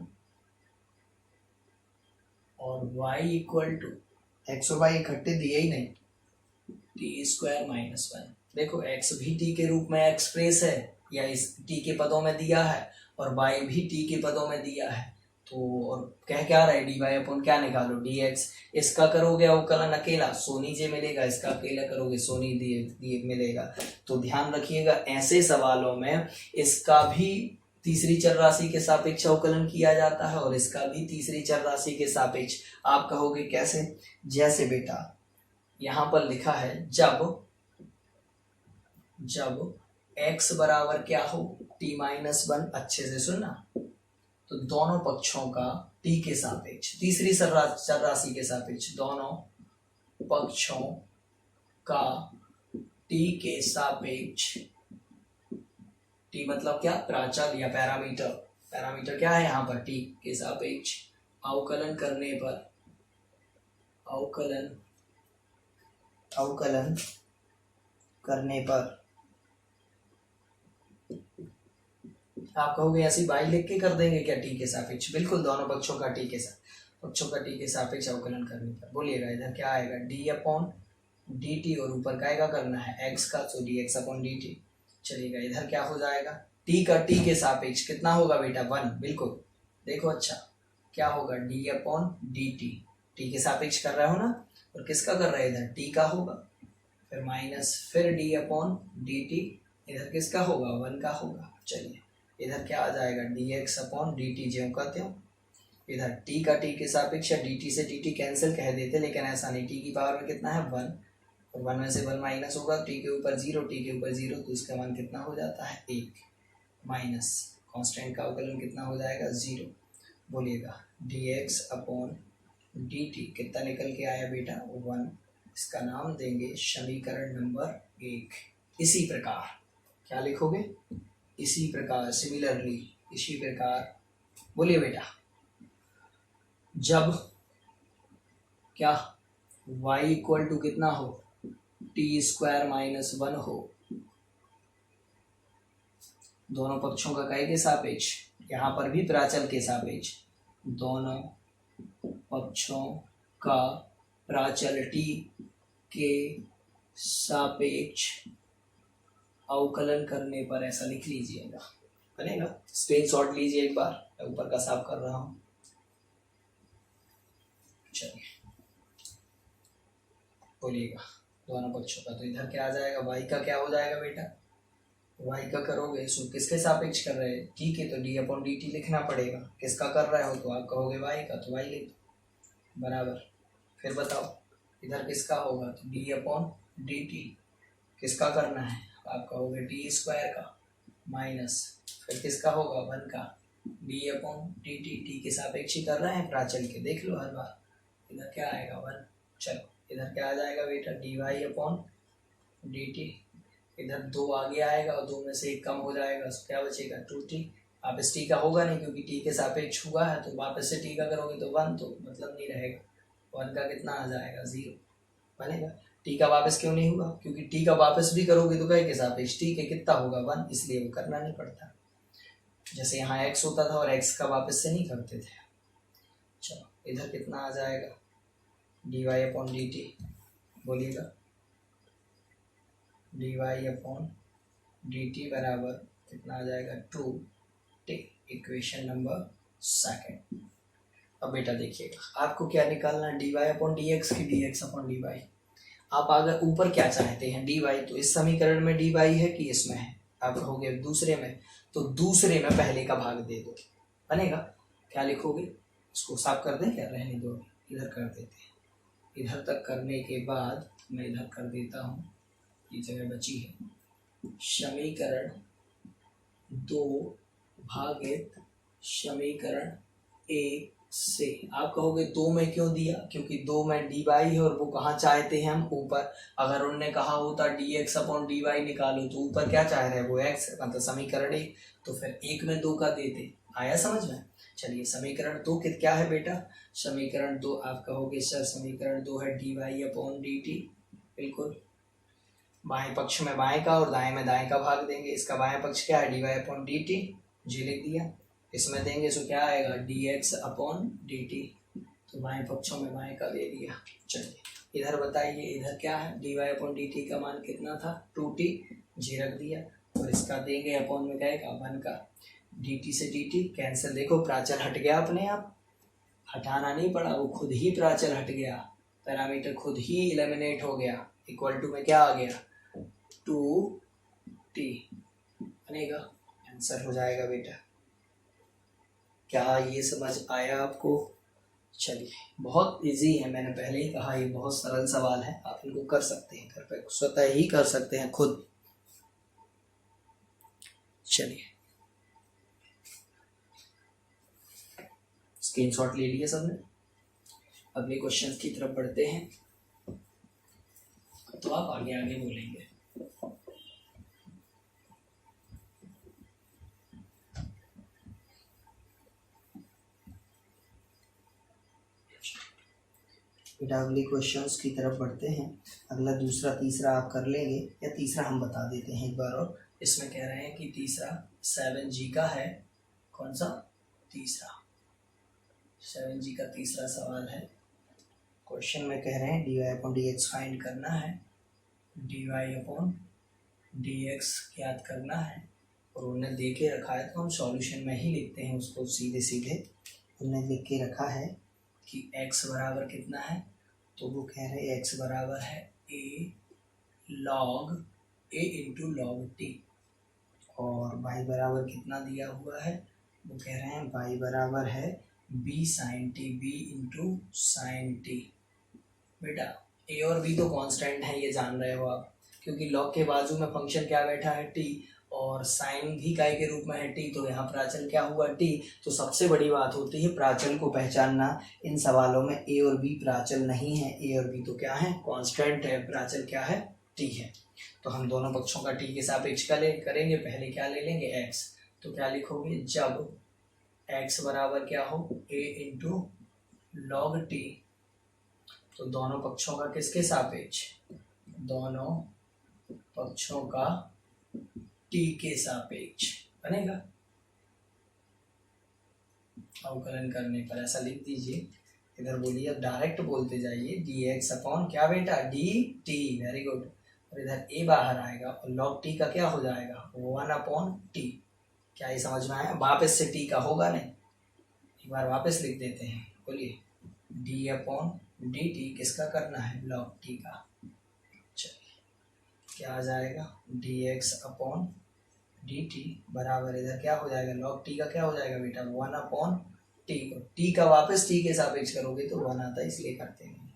और y इक्वल टू एक्स और वाई इकट्ठे दिए ही नहीं, टी स्क्वायर माइनस वन। देखो x भी t के रूप में एक्सप्रेस है या इस t के पदों में दिया है और y भी t के पदों में दिया है, तो और कह क्या रहा है डी वाई अपन क्या निकालो dx। इसका करोगे अवकलन अकेला सो नीचे मिलेगा, इसका अकेला करोगे सो नी दिए मिलेगा। तो ध्यान रखिएगा ऐसे सवालों में इसका भी तीसरी चर राशि के सापेक्ष अवकलन किया जाता है और इसका भी तीसरी चर राशि के सापेक्ष। आप कहोगे कैसे? जैसे बेटा यहां पर लिखा है जब x बराबर क्या हो t-1, अच्छे से सुनना, तो दोनों पक्षों का t के सापेक्ष, तीसरी चर राशि के सापेक्ष, दोनों पक्षों का t के सापेक्ष, t मतलब क्या? प्राचल या पैरामीटर। पैरामीटर क्या है यहाँ पर? t के सापेक्ष अवकलन करने पर आप कहोगे ऐसी बाई लिख के कर देंगे क्या टी के सापेक्ष? बिल्कुल, दोनों पक्षों का टी के सापेक्ष अवकलन करने पर। बोलिएगा इधर क्या आएगा? डी अपॉन डी टी और ऊपर का करना है एक्स का, तो D x upon D T. चलिएगा इधर क्या हो जाएगा? टी का टी के सापेक्ष कितना होगा बेटा? 1। बिल्कुल, देखो अच्छा क्या होगा? डी अपॉन डी टी के सापेक्ष कर रहे हो ना, और किसका कर रहे हैं? इधर टी का होगा, फिर माइनस, फिर डी अपॉन डी टी, इधर किसका होगा? 1 का होगा। चलिए इधर क्या आ जाएगा? D x upon D T, ज्यों का त्यों। इधर टी का टी के सापेक्ष या डी टी से डी टी कैंसिल कह देते, लेकिन ऐसा नहीं, टी की पावर में कितना है? 1, और 1 में से 1 माइनस होगा, टी के ऊपर 0, टी के ऊपर 0, तो इसका मान कितना हो जाता है? 1 माइनस कांस्टेंट का अवकलन कितना हो जाएगा? 0। बोलिएगा D x upon D T कितना निकल के आया बेटा? 1। इसका नाम देंगे समीकरण नंबर 1। इसी प्रकार क्या लिखोगे? इसी प्रकार, सिमिलरली, इसी प्रकार। बोलिए बेटा, जब क्या y इक्वल टू कितना हो? t² - 1 हो, दोनों पक्षों का काय के सापेक्ष, यहां पर भी प्राचल के सापेक्ष, दोनों पक्षों का प्राचल t के सापेक्ष अवकलन करने पर, ऐसा लिख लीजिएगा, बनेगा। स्क्रीनशॉट लीजिए एक बार, मैं ऊपर का साफ कर रहा हूं। चलिए बोलिएगा दोनों पक्षों का, तो इधर क्या आ जाएगा? y का क्या हो जाएगा बेटा? y का करोगे सो किसके सापेक्ष कर रहे हैं? ठीक है, तो d अपॉन डी टी लिखना पड़ेगा। किसका कर रहे हो? तो आप कहोगे y का, तो y लिख बराबर। फिर बताओ इधर किसका होगा? तो d अपॉन डी टी किसका करना है? आप कहोगे t² का, माइनस फिर किसका होगा? 1 का, d अपॉन डी टी के सापेक्ष ही कर रहे हैं प्राचल के, देख लो हर बार। इधर क्या आएगा? 1। चलो इधर क्या आ जाएगा बेटा? D Y upon D T, इधर 2 आगे आएगा और 2 में से 1 कम हो जाएगा, तो क्या बचेगा? 2t। आप इस t का होगा नहीं क्योंकि t के सापेक्ष हुआ है, तो वापस से t का करोगे तो 1, तो मतलब नहीं रहेगा। 1 का कितना आ जाएगा? 0 बनेगा। t का वापस क्यों नहीं हुआ? क्योंकि t का वापस भी करोगे तो कहे के सापेक्ष t के कितना होगा? 1, इसलिए वो करना नहीं पड़ता। जैसे यहाँ x होता था और x का वापस से नहीं करते थे। चलो इधर कितना आ जाएगा? D Y upon D t. बोलिएगा d Y upon D t बराबर कितना आ जाएगा? 2t। Equation number 2। अब बेटा देखिएगा आपको क्या निकालना है? D Y upon D x की d x upon D y. आप अगर ऊपर क्या चाहते हैं? डी वाई, तो इस समीकरण में डी वाई है कि इसमें है? आप कहोगे दूसरे में, तो दूसरे में पहले का भाग दे दो, बनेगा। क्या लिखोगे? इसको साफ कर दें क्या? रहने दो, इधर कर देते हैं। इधर तक करने के बाद मैं इधर कर देता हूँ, ये जगह बची है। समीकरण 2 भागित समीकरण 1 से। आप कहोगे 2 में क्यों दिया? क्योंकि 2 में डी वाई है और वो कहाँ चाहते हैं हम? ऊपर। अगर उनने कहा होता D x upon D Y निकालो, तो ऊपर क्या चाह रहे हैं? वो एक्स, मतलब समीकरण 1, तो फिर 1 में 2 का देते। आया समझ में? चलिए समीकरण 2 क्या है बेटा? समीकरण 2 आप कहोगे सर समीकरण 2 है D Y upon D T. बिल्कुल, बाएं पक्ष में बाएं का और दाएं में दाएं का भाग देंगे। इसका बाएं पक्ष क्या है? D Y upon D t, जी लिख दिया। इसमें देंगे सो क्या आएगा? D x upon D t, तो बाएं पक्षों में बाएं का ले लिया। चलिए इधर बताइए, इधर क्या है, D Y upon D T का मान कितना था 2t, जी रख दिया, और इसका देंगे अपॉन में क्या 1 का, डी टी से डी टी कैंसिल। देखो प्राचल हट गया अपने आप, हटाना नहीं पड़ा, वो खुद ही प्राचल हट गया, पैरामीटर खुद ही एलिमिनेट हो गया। इक्वल टू में क्या आ गया 2t बनेगा, आंसर हो जाएगा बेटा। क्या ये समझ आया आपको? चलिए बहुत इजी है, मैंने पहले ही कहा ये बहुत सरल सवाल है, आप इनको कर सकते हैं घर पे, स्वतः ही कर सकते हैं खुद। चलिए स्क्रीनशॉट ले लिया सबने, अगले क्वेश्चन की तरफ बढ़ते हैं, तो आप आगे आगे बोलेंगे। बेटा अगले क्वेश्चंस की तरफ बढ़ते हैं। अगला दूसरा तीसरा आप कर लेंगे, या तीसरा हम बता देते हैं एक बार और। इसमें कह रहे हैं कि तीसरा 7g का है, कौन सा तीसरा, 7g का तीसरा सवाल है। क्वेश्चन में कह रहे हैं D Y upon D X find करना है, D Y upon D X याद करना है, और उन्हें दे के रखा है तो हम सॉल्यूशन में ही लिखते हैं उसको सीधे सीधे। उन्हें लिख के रखा है कि x बराबर कितना है, तो वो कह रहे हैं x बराबर है a log a into log T, और y बराबर कितना दिया हुआ है, वो कह रहे हैं y बराबर है b sine T, b into sine T. बेटा a और b तो कांस्टेंट है, ये जान रहे हो आप, क्योंकि लॉग के बाजू में फंक्शन क्या बैठा है t, और साइन भी काय के रूप में है t, तो यहाँ प्राचल क्या हुआ t। तो सबसे बड़ी बात होती है प्राचल को पहचानना। इन सवालों में a और b प्राचल नहीं है, a और b तो क्या है कांस्टेंट है, प्राचल क्या है t है। तो हम दोनों पक्षों का t के सापेक्ष का करेंगे। पहले क्या ले लेंगे x, तो क्या लिखोगे जब x बराबर क्या हो a इंटू लॉग टी, तो दोनों पक्षों का किसके सापेक्ष, दोनों पक्षों का t के सापेक्ष बनेगा। अवकलन करने पर ऐसा लिख दीजिए, इधर बोलिए, अब डायरेक्ट बोलते जाइए डी एक्स अपॉन क्या बेटा डी टी, वेरी गुड, और इधर a बाहर आएगा और लॉग टी का क्या हो जाएगा 1 अपॉन टी। क्या ये समझ में आया? वापस से t का होगा नहीं, एक बार वापस लिख देते हैं, बोलिए d अपॉन डी टी किसका करना है लॉग टी का। चलिए क्या आ जाएगा D x upon D t बराबर इधर क्या हो जाएगा लॉग टी का क्या हो जाएगा बेटा 1 अपॉन टी, टी का वापस टी के सापेक्ष करोगे तो 1 आता है, इसलिए करते हैं।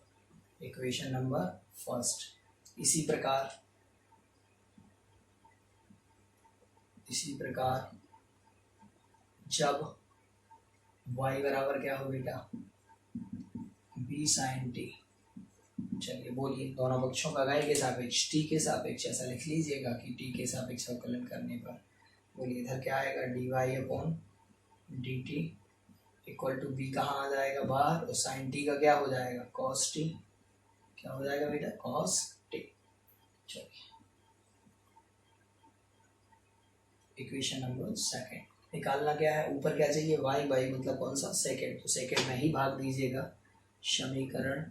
Equation number first. इसी प्रकार जब y बराबर क्या हो बेटा b साइन टी, चलिए बोलिए दोनों पक्षों का y के सापेक्ष t के सापेक्ष ऐसा लिख लीजिएगा कि t के सापेक्ष अवकलन करने पर बोलिए इधर क्या आएगा D Y upon D T equal to b कहाँ आ जाएगा बाहर, और साइन t का क्या हो जाएगा कॉस टी, क्या हो जाएगा बेटा कॉस टी। चलिए इक्वेशन नंबर सेकेंड निकालना क्या है, ऊपर क्या चाहिए y मतलब कौन सा सेकेंड, तो सेकेंड में ही भाग दीजिएगा। समीकरण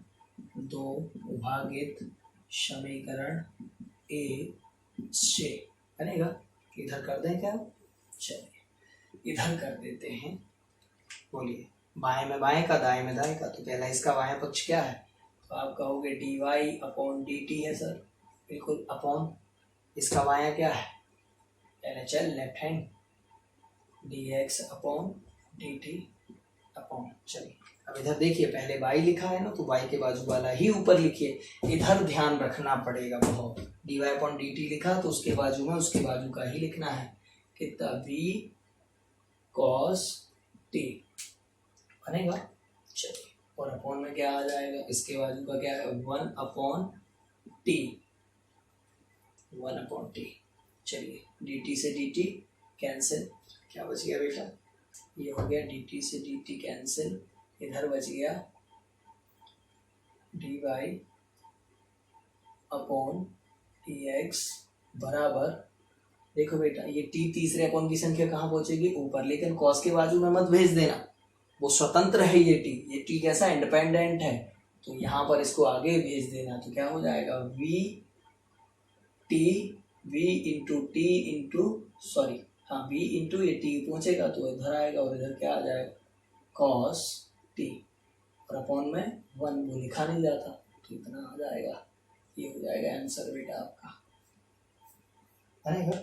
2 भागित समीकरण a से बनेगा, इधर कर दें क्या, चलिए इधर कर देते हैं। बोलिए बाएं में बाएं का दाएं में दाएं का, तो पहला इसका बाएं पक्ष क्या है, तो आप कहोगे D Y upon D T है सर, बिल्कुल अपॉन इसका बायां क्या है LHL left hand D x upon D T upon. चलिए अब इधर देखिए पहले y लिखा है ना, तो y के बाजू वाला ही ऊपर लिखिए, इधर ध्यान रखना पड़ेगा बहुत। D Y upon D T लिखा तो उसके बाजू में उसके बाजू का ही लिखना है, कितना v cos t बनेगा। चलिए और अपॉन में क्या आ जाएगा, इसके बाजू का क्या है 1 अपॉन टी, 1 अपॉन टी। चलिए dt से dt कैंसिल, क्या बच गया बेटा, ये हो गया dt से dt कैंसिल, इधर बच गया dy अपॉन dx बराबर, देखो बेटा ये t तीसरे अपॉन की संख्या कहाँ पहुंचेगी ऊपर, लेकिन cos के बाजू में मत भेज देना, वो स्वतंत्र है ये टी कैसा इंडिपेंडेंट है, तो यहाँ पर इसको आगे भेज देना, तो क्या हो जाएगा we T V into T into sorry हाँ वी इंटू ये टी पहुँचेगा तो इधर आएगा और इधर क्या आ जाएगा कॉस टी, और अपॉन में 1 वो लिखा नहीं जाता, तो इतना आ जाएगा। ये हो जाएगा आंसर बेटा आपका, बनेगा।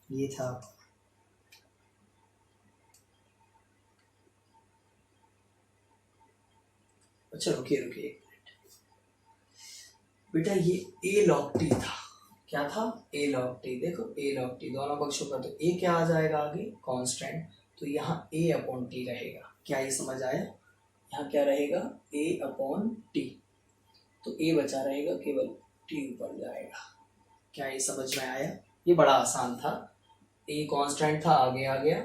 ये था आपका। अच्छा रुकिए रुकिए एक मिनट बेटा, ये ए लॉग टी था, क्या था ए लॉग टी, देखो ए लॉग टी दोनों पक्षों का, तो ए क्या आ जाएगा आगे कांस्टेंट, तो यहाँ ए अपॉन टी रहेगा। क्या ये समझ आया? यहाँ क्या रहेगा ए अपॉन टी, तो ए बचा रहेगा, केवल टी ऊपर जाएगा। क्या ये समझ में आया? ये बड़ा आसान था, ए कांस्टेंट था आगे आ गया,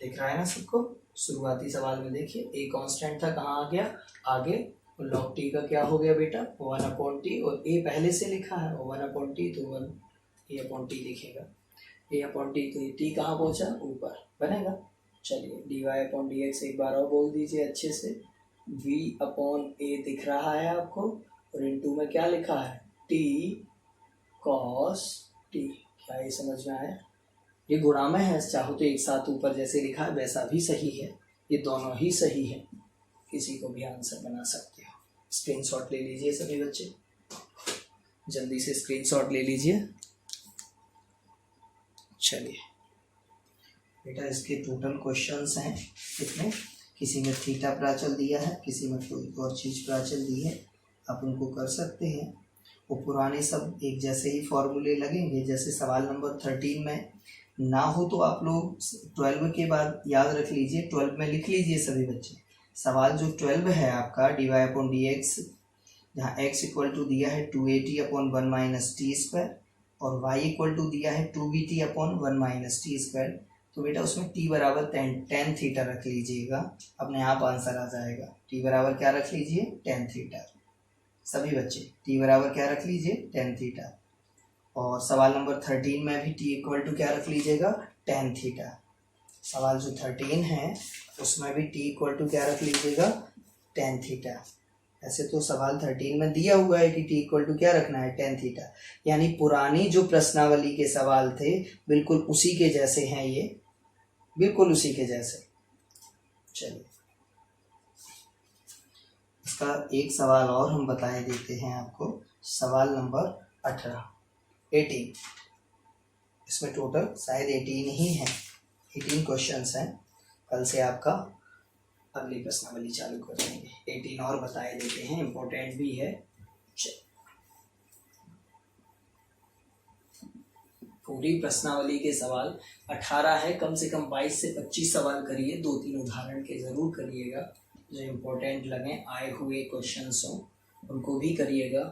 दिख रहा है ना सबको? शुरुआती सवाल में देखिए ए कांस्टेंट था, कहाँ आ गया आगे, और लॉग टी का क्या हो गया बेटा 1 अपॉन टी, और ए पहले से लिखा है और 1 अपॉन टी, तो 1 ए अपॉन टी लिखेगा, ए अपॉन टी, तो ये टी कहाँ पहुँचा ऊपर, बनेगा। चलिए D Y upon D X एक बार और बोल दीजिए अच्छे से, वी अपॉन ए दिख रहा है आपको, और इनटू में क्या लिखा है टी कॉस टी। क्या ये समझ में आया? ये गुणा में है, चाहो तो एक साथ ऊपर जैसे लिखा है वैसा भी सही है, ये दोनों ही सही है, किसी को भी आंसर बना सकते हो। स्क्रीनशॉट ले लीजिए सभी बच्चे, जल्दी से स्क्रीनशॉट ले लीजिए। चलिए बेटा इसके टोटल क्वेश्चंस हैं कितने, किसी में थीटा प्राचल दिया है, किसी में कोई और चीज़ प्राचल दी है, आप उनको कर सकते हैं। वो पुराने सब एक जैसे ही फॉर्मूले लगेंगे, जैसे सवाल नंबर 13 में ना हो तो आप लोग 12 के बाद याद रख लीजिए, 12 में लिख लीजिए सभी बच्चे। सवाल जो 12 है आपका D Y upon D X, जहाँ एक्स इक्वल टू दिया है 280 अपॉन 1 माइनस टी स्क्वायर, और वाई इक्वल टू दिया है 2bt upon 1 minus T square, तो बेटा उसमें टी बराबर टेन थीटा रख लीजिएगा, अपने आप आंसर आ जाएगा। टी बराबर क्या रख लीजिए 10 थीटा, सभी बच्चे टी बराबर क्या रख लीजिए 10 थीटा। और सवाल नंबर 13 में भी टी इक्वल टू क्या रख लीजिएगा 10 थीटा। सवाल जो 13 है उसमें भी टी इक्वल टू क्या रख लीजिएगा 10 थीटा। ऐसे तो सवाल 13 में दिया हुआ है कि टी इक्वल टू क्या रखना है 10 थीटा, यानी पुरानी जो प्रश्नावली के सवाल थे बिल्कुल उसी के जैसे हैं, ये बिल्कुल उसी के जैसे। चलिए इसका एक सवाल और हम बताए देते हैं आपको, सवाल नंबर 18 इसमें टोटल शायद 18 ही हैं, 18 क्वेश्चंस हैं। कल से आपका अगली प्रश्नावली चालू कर देंगे, 18 और बताए देते हैं, इम्पोर्टेंट भी है। पूरी प्रश्नावली के सवाल 18 है, कम से कम 22 से 25 सवाल करिए, 2-3 उदाहरण के ज़रूर करिएगा, जो इम्पोर्टेंट लगे आए हुए क्वेश्चंस हों उनको भी करिएगा।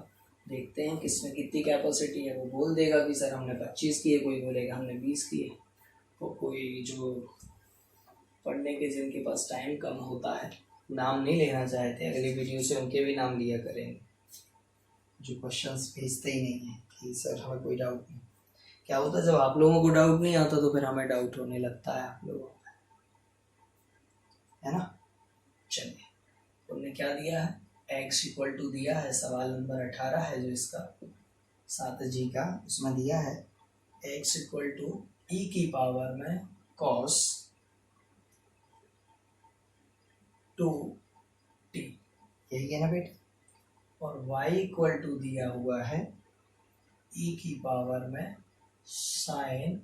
देखते हैं किसमें कितनी कैपेसिटी है, वो बोल देगा कि सर हमने 25 किए, कोई बोलेगा हमने 20 किए, तो कोई जो पढ़ने के जिनके पास टाइम कम होता है, नाम नहीं लेना चाहते, अगली वीडियो से उनके भी नाम लिया करेंगे, जो क्वेश्चंस भेजते ही नहीं है कि सर हमें कोई डाउट नहीं। क्या होता है जब आप लोगों को डाउट नहीं आता तो फिर हमें डाउट होने लगता है आप लोगों को, है ना। चलिए उन्होंने क्या दिया है, एक्स इक्वल टू दिया है, सवाल नंबर 18 है जो इसका 7G का, उसमें दिया है एक्स इक्वल टू ई की पावर में कॉस 2t, यही है ना बेटा, और y इक्वल टू दिया हुआ है e की पावर में साइन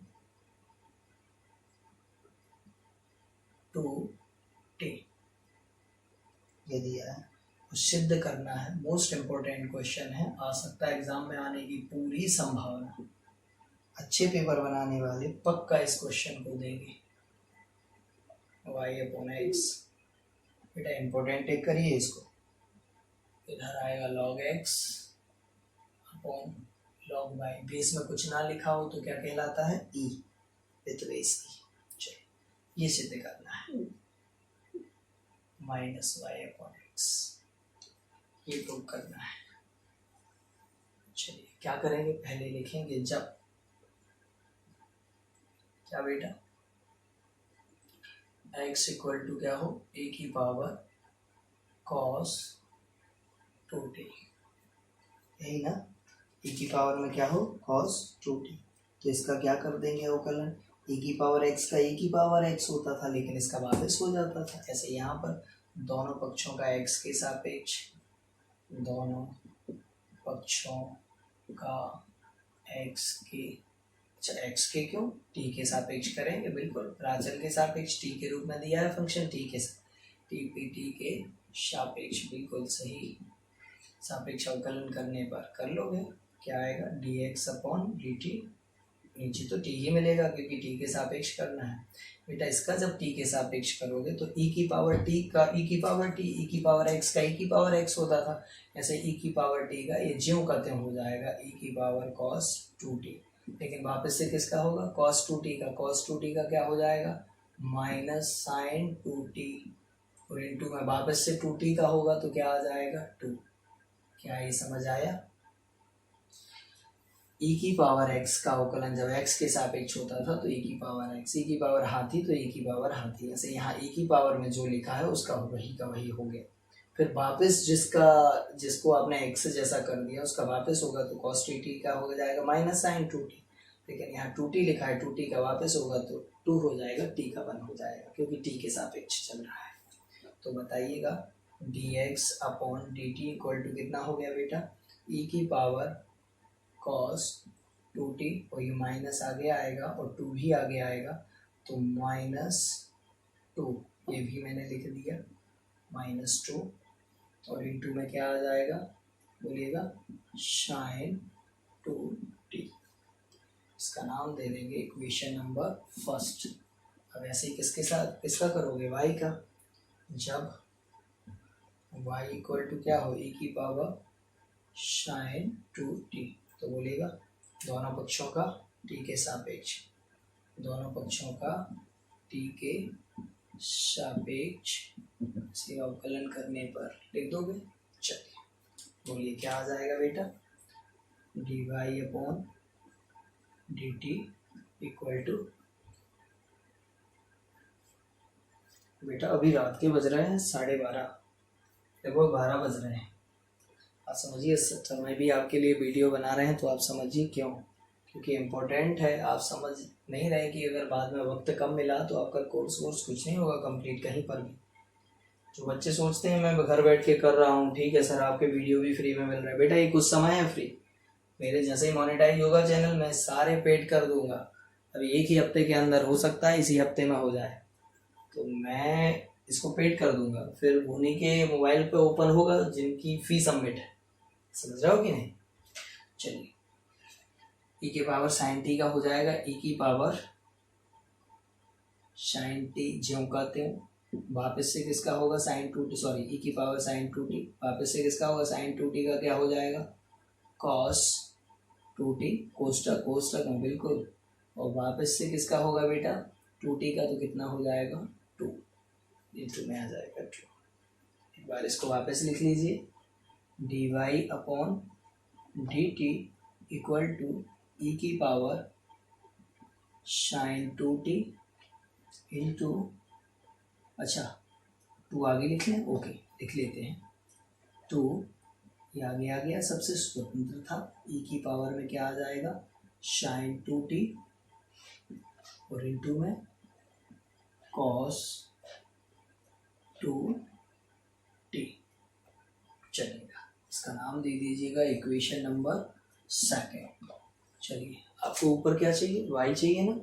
2t, ये दिया है। तो सिद्ध करना है, मोस्ट इम्पोर्टेंट क्वेश्चन है, आ सकता है एग्जाम में आने की पूरी संभावना, अच्छे पेपर बनाने वाले पक्का इस क्वेश्चन को देंगे। y अपॉन एक्स, बेटा इम्पोर्टेंट टेक करिए इसको, इधर आएगा log x upon log y, base में कुछ ना लिखा हो तो क्या कहलाता है e, विथ बेस e। चलिए ये सिद्ध करना है, माइनस y अपॉन एक्स, ये प्रूव करना है। चलिए क्या करेंगे, पहले लिखेंगे जब, क्या बेटा x इक्वल टू क्या हो, ए की पावर cos 2t, यही ना, e की पावर में क्या हो cos 2t। तो इसका क्या कर देंगे अवकलन, e की पावर x का e की पावर x होता था लेकिन इसका वापस हो जाता था। ऐसे यहाँ पर दोनों पक्षों का x के सापेक्ष, दोनों पक्षों का x के, अच्छा x के क्यों, t के सापेक्ष करेंगे, बिल्कुल प्राचल के सापेक्ष, t के रूप में दिया है फंक्शन, t के सापेक्ष, बिल्कुल सही। सापेक्ष अवकलन करने पर कर लोगे, क्या आएगा dx अपॉन dt, नीचे तो t ही मिलेगा क्योंकि t के सापेक्ष करना है। बेटा इसका जब t के सापेक्ष करोगे तो e की पावर t का e की पावर t, e की पावर x का e की पावर x होता था, ऐसे e की पावर t का ये ज्यों का त्यों हो जाएगा e की पावर cos 2t। लेकिन वापस से किसका होगा, cos 2t का, cos 2t का क्या हो जाएगा माइनस साइन 2t, और इंटू में वापस से 2t का होगा तो क्या आ जाएगा 2। क्या ये समझ आया, e की पावर x का अवकलन जब x के सापेक्ष होता था तो e की पावर x, e की पावर हाथी तो e की पावर हाथी, ऐसे यहाँ e की पावर में जो लिखा है उसका वही का वही हो गया। फिर वापस जिसको आपने x जैसा कर दिया उसका वापस होगा तो cos 2t का हो जाएगा माइनस साइन 2t, लेकिन यहाँ 2t लिखा है, 2t का वापस होगा तो 2 हो जाएगा, t का 1 हो जाएगा क्योंकि t के सापेक्ष चल रहा है। तो बताइएगा dx upon dt equal to कितना हो गया बेटा, e की पावर cos 2t, और ये माइनस आगे आएगा और 2 भी आगे आएगा तो माइनस 2, ये भी मैंने लिख दिया माइनस 2, और इंटू में क्या आ जाएगा बोलिएगा साइन 2t, इसका नाम दे देंगे इक्वेशन नंबर फर्स्ट। अब ऐसे ही किसके साथ किसका करोगे, y का, जब y इक्वल टू क्या हो e की पावर साइन 2t, तो बोलेगा दोनों पक्षों का t के सापेक्ष, दोनों पक्षों का t के सापेक्ष से अवकलन करने पर लिख दोगे। चलिए बोलिए क्या आ जाएगा बेटा, dy upon dt equal to, बेटा अभी रात के बज रहे हैं 12:30, लगभग 12 बज रहे हैं। आप समझिए, समय भी आपके लिए वीडियो बना रहे हैं तो आप समझिए क्यों, क्योंकि इम्पोर्टेंट है। आप समझ नहीं रहे कि अगर बाद में वक्त कम मिला तो आपका कोर्स कुछ नहीं होगा कंप्लीट कहीं पर भी। जो बच्चे सोचते हैं मैं घर बैठ के कर रहा हूँ, ठीक है सर आपके वीडियो भी फ्री में मिल रहा है, बेटा ये कुछ समय है फ्री, मेरे जैसे ही मोनेटाइज होगा चैनल मैं सारे पेड कर दूंगा। अभी एक ही हफ्ते के अंदर हो सकता है, इसी हफ्ते में हो जाए तो मैं इसको पेड कर दूंगा, फिर उन्हीं के मोबाइल पे ओपन होगा जिनकी फी सबमिट है, समझ रहे हो कि नहीं। चलिए e की पावर साइन टी का हो जाएगा e की पावर साइन टी, ज्यों का त्यों, वापस से किसका होगा साइन 2t, सॉरी e की पावर साइन 2t, वापस से किसका होगा साइन 2t का क्या हो जाएगा cos 2t, कोष्टक में बिल्कुल, और वापस से किसका होगा बेटा 2t का, तो कितना हो जाएगा 2, ये 2 में आ जाएगा 2। एक बार इसको वापस लिख लीजिए, dy upon dt equal to e की पावर साइन 2t इंटू, अच्छा 2 आगे लिख लें, ओके लिख लेते हैं 2, ये आगे आ गया, सबसे स्वतंत्र था, e की पावर में क्या आ जाएगा साइन 2t और इंटू में cos 2t, चलेगा, इसका नाम दे दीजिएगा इक्वेशन नंबर सेकेंड। चलिए आपको ऊपर क्या चाहिए, y चाहिए ना,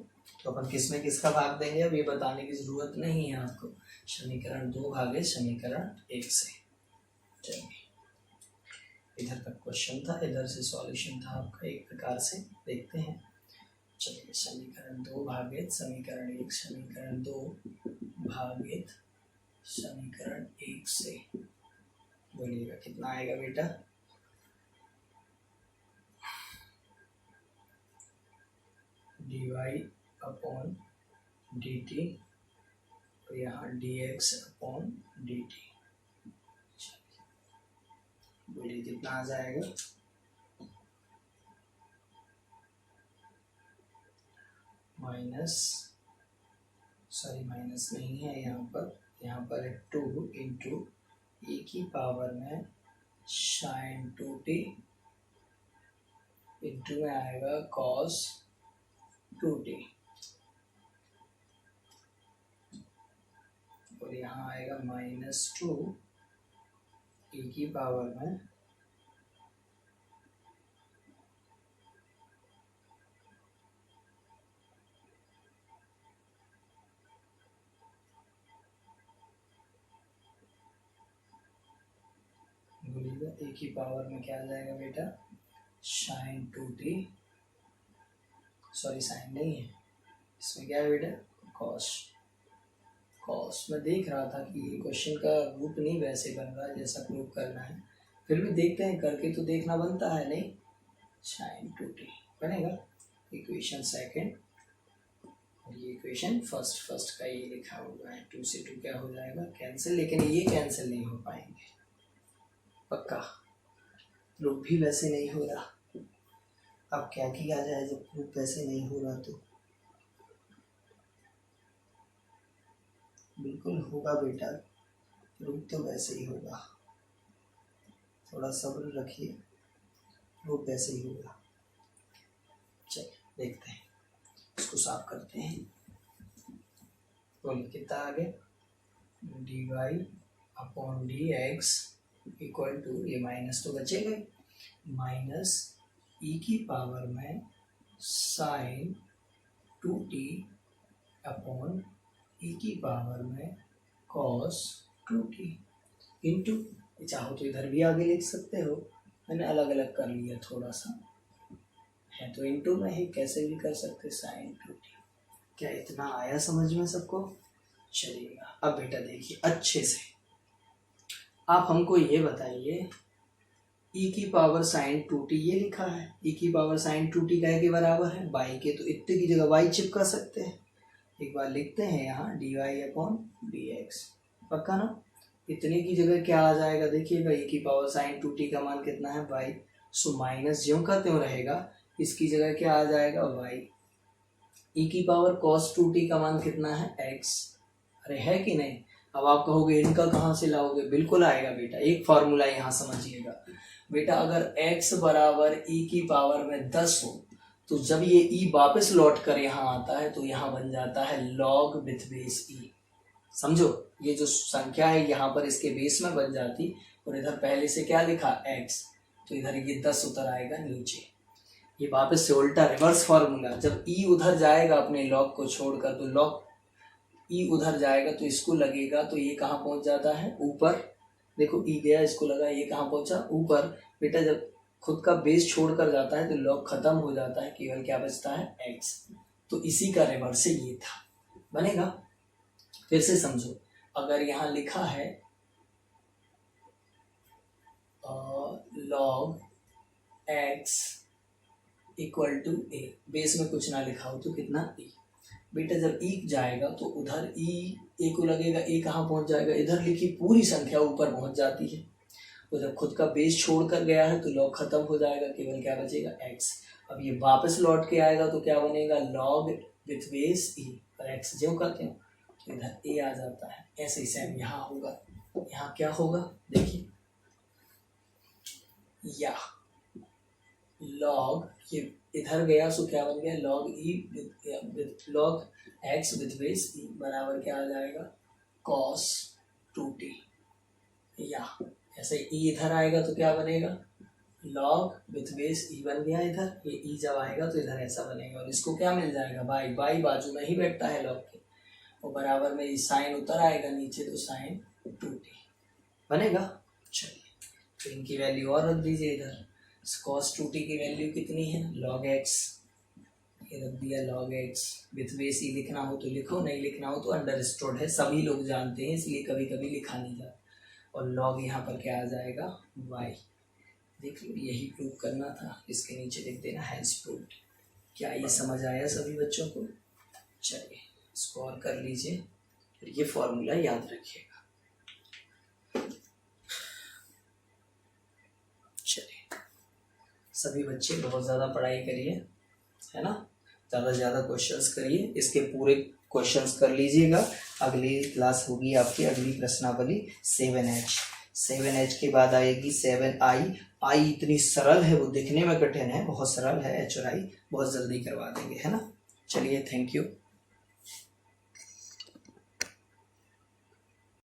तो अपन किस में किसका भाग देंगे अब ये बताने की जरूरत नहीं है आपको, समीकरण 2 भागे समीकरण 1 से। चलिए इधर तक क्वेश्चन था, इधर से सॉल्यूशन था आपका, एक प्रकार से देखते हैं। चलिए समीकरण 2 भागित समीकरण 1, समीकरण 2 भागित समीकरण 1 से, बोलिएगा कितना आएगा बेटा, dy अपॉन dt और यहाँ dx अपॉन dt, बोलिए कितना आ जाएगा, माइनस सॉरी माइनस नहीं है यहाँ पर है 2 इंटू e की पावर में साइन 2t इंटू में आएगा cos 2t और यहाँ आएगा -2 e की पावर में ए की पावर में क्या आ जाएगा बेटा साइन 2t, सॉरी साइन नहीं है इसमें, क्या है बेटा कॉस। मैं देख रहा था कि ये क्वेश्चन का रूप नहीं वैसे बन रहा है जैसा प्रूव करना है, फिर भी देखते हैं, करके तो देखना बनता है नहीं। साइन 2t बनेगा इक्वेशन सेकेंड, और ये इक्वेशन फर्स्ट का ये लिखा हुआ है। 2 से 2 क्या हो जाएगा कैंसिल, लेकिन ये कैंसिल नहीं हो पाएंगे पक्का, प्रूफ भी वैसे नहीं हो रहा। अब क्या किया जाए जब प्रूफ वैसे नहीं हो रहा, तो बिल्कुल होगा बेटा, प्रूफ तो वैसे ही होगा, थोड़ा सब्र रखिए, प्रूफ वैसे ही होगा। चलिए देखते हैं, इसको साफ करते हैं। बोलिए कितना आगे, dy/dx इक्वल टू, ये माइनस तो बचेगा, माइनस e की पावर में साइन 2t अपॉन e की पावर में cos 2t इंटू, चाहो तो इधर भी आगे लिख सकते हो, मैंने अलग अलग कर लिया थोड़ा सा है, तो इंटू में ही कैसे भी कर सकते साइन 2t। क्या इतना आया समझ में सबको? चलिएगा अब बेटा देखिए अच्छे से, आप हमको ये बताइए e की पावर साइन 2t ये लिखा है, e की पावर साइन 2t क्या के बराबर है y के, तो इतने की जगह y चिपका सकते हैं। एक बार लिखते हैं यहाँ dy/dx, पक्का ना, इतने की जगह क्या आ जाएगा देखिएगा, e की पावर साइन 2t का मान कितना है y, सो माइनस ज्यों का त्यों रहेगा, इसकी जगह क्या आ जाएगा y, e की पावर cos 2t का मान कितना है x, अरे है कि नहीं। अब आप कहोगे इनका कहाँ से लाओगे, बिल्कुल आएगा बेटा, एक फॉर्मूला यहाँ समझिएगा बेटा, अगर x बराबर e की पावर में 10 हो, तो जब ये e वापस लौट कर यहाँ आता है तो यहाँ बन जाता है log विथ बेस e। समझो, ये जो संख्या है यहाँ पर इसके बेस में बन जाती, और इधर पहले से क्या लिखा x, तो इधर ये 10 उतर आएगा नीचे। ये वापस से उल्टा रिवर्स फॉर्मूला, जब e उधर जाएगा अपने log को छोड़कर, तो log e उधर जाएगा तो इसको लगेगा, तो ये कहाँ पहुंच जाता है ऊपर, देखो e गया इसको लगा, ये कहाँ पहुंचा ऊपर। बेटा जब खुद का बेस छोड़कर जाता है तो log खत्म हो जाता है, केवल क्या बचता है x, तो इसी का रिवर्स ये था, बनेगा। फिर से समझो, अगर यहाँ लिखा है log x equal to a, base में कुछ ना लिखा हो तो कितना e, बेटा जब e जाएगा तो उधर a को लगेगा, a कहाँ पहुंच जाएगा, इधर लिखी पूरी संख्या ऊपर पहुंच जाती है, तो जब खुद का बेस छोड़ कर गया है तो log खत्म हो जाएगा, केवल क्या बचेगा x। अब ये वापस लौट के आएगा तो क्या बनेगा log विथ बेस e, और x ज्यों का त्यों, तो इधर a आ जाता है। ऐसे ही सेम यहाँ होगा, यहाँ क्या होगा देखिए, या log, ये इधर गया सो क्या बन गया log e with log x with base e बराबर क्या आ जाएगा cos 2t, या ऐसे e इधर आएगा तो क्या बनेगा log विथ बेस e बन गया इधर, ये e जब आएगा तो इधर ऐसा बनेगा, और इसको क्या मिल जाएगा y बाजू में ही बैठता है log के, और बराबर में साइन उतर आएगा नीचे तो साइन 2t बनेगा। चलिए तो इनकी वैल्यू और रख दीजिए इधर, cos 2t की वैल्यू कितनी है log x, ये रख दिया log x, with base e लिखना हो तो लिखो, नहीं लिखना हो तो अंडरस्टूड है, सभी लोग जानते हैं इसलिए कभी कभी लिखा नहीं जाता, और log यहाँ पर क्या आ जाएगा y। देख लो यही प्रूव करना था, इसके नीचे लिख देना हैज प्रूव्ड। क्या ये समझ आया सभी बच्चों को? चलिए इसको और कर लीजिए, फिर ये फॉर्मूला याद रखिएगा। चलिए सभी बच्चे बहुत ज़्यादा पढ़ाई करिए, है ना, ज़्यादा से ज़्यादा क्वेश्चंस करिए, इसके पूरे क्वेश्चंस कर लीजिएगा। अगली क्लास होगी आपकी अगली प्रश्नावली 7H। 7H के बाद आएगी 7I। आई इतनी सरल है, वो दिखने में कठिन है, बहुत सरल है। H और I बहुत जल्दी करवा देंगे, है ना। चलिए, थैंक यू।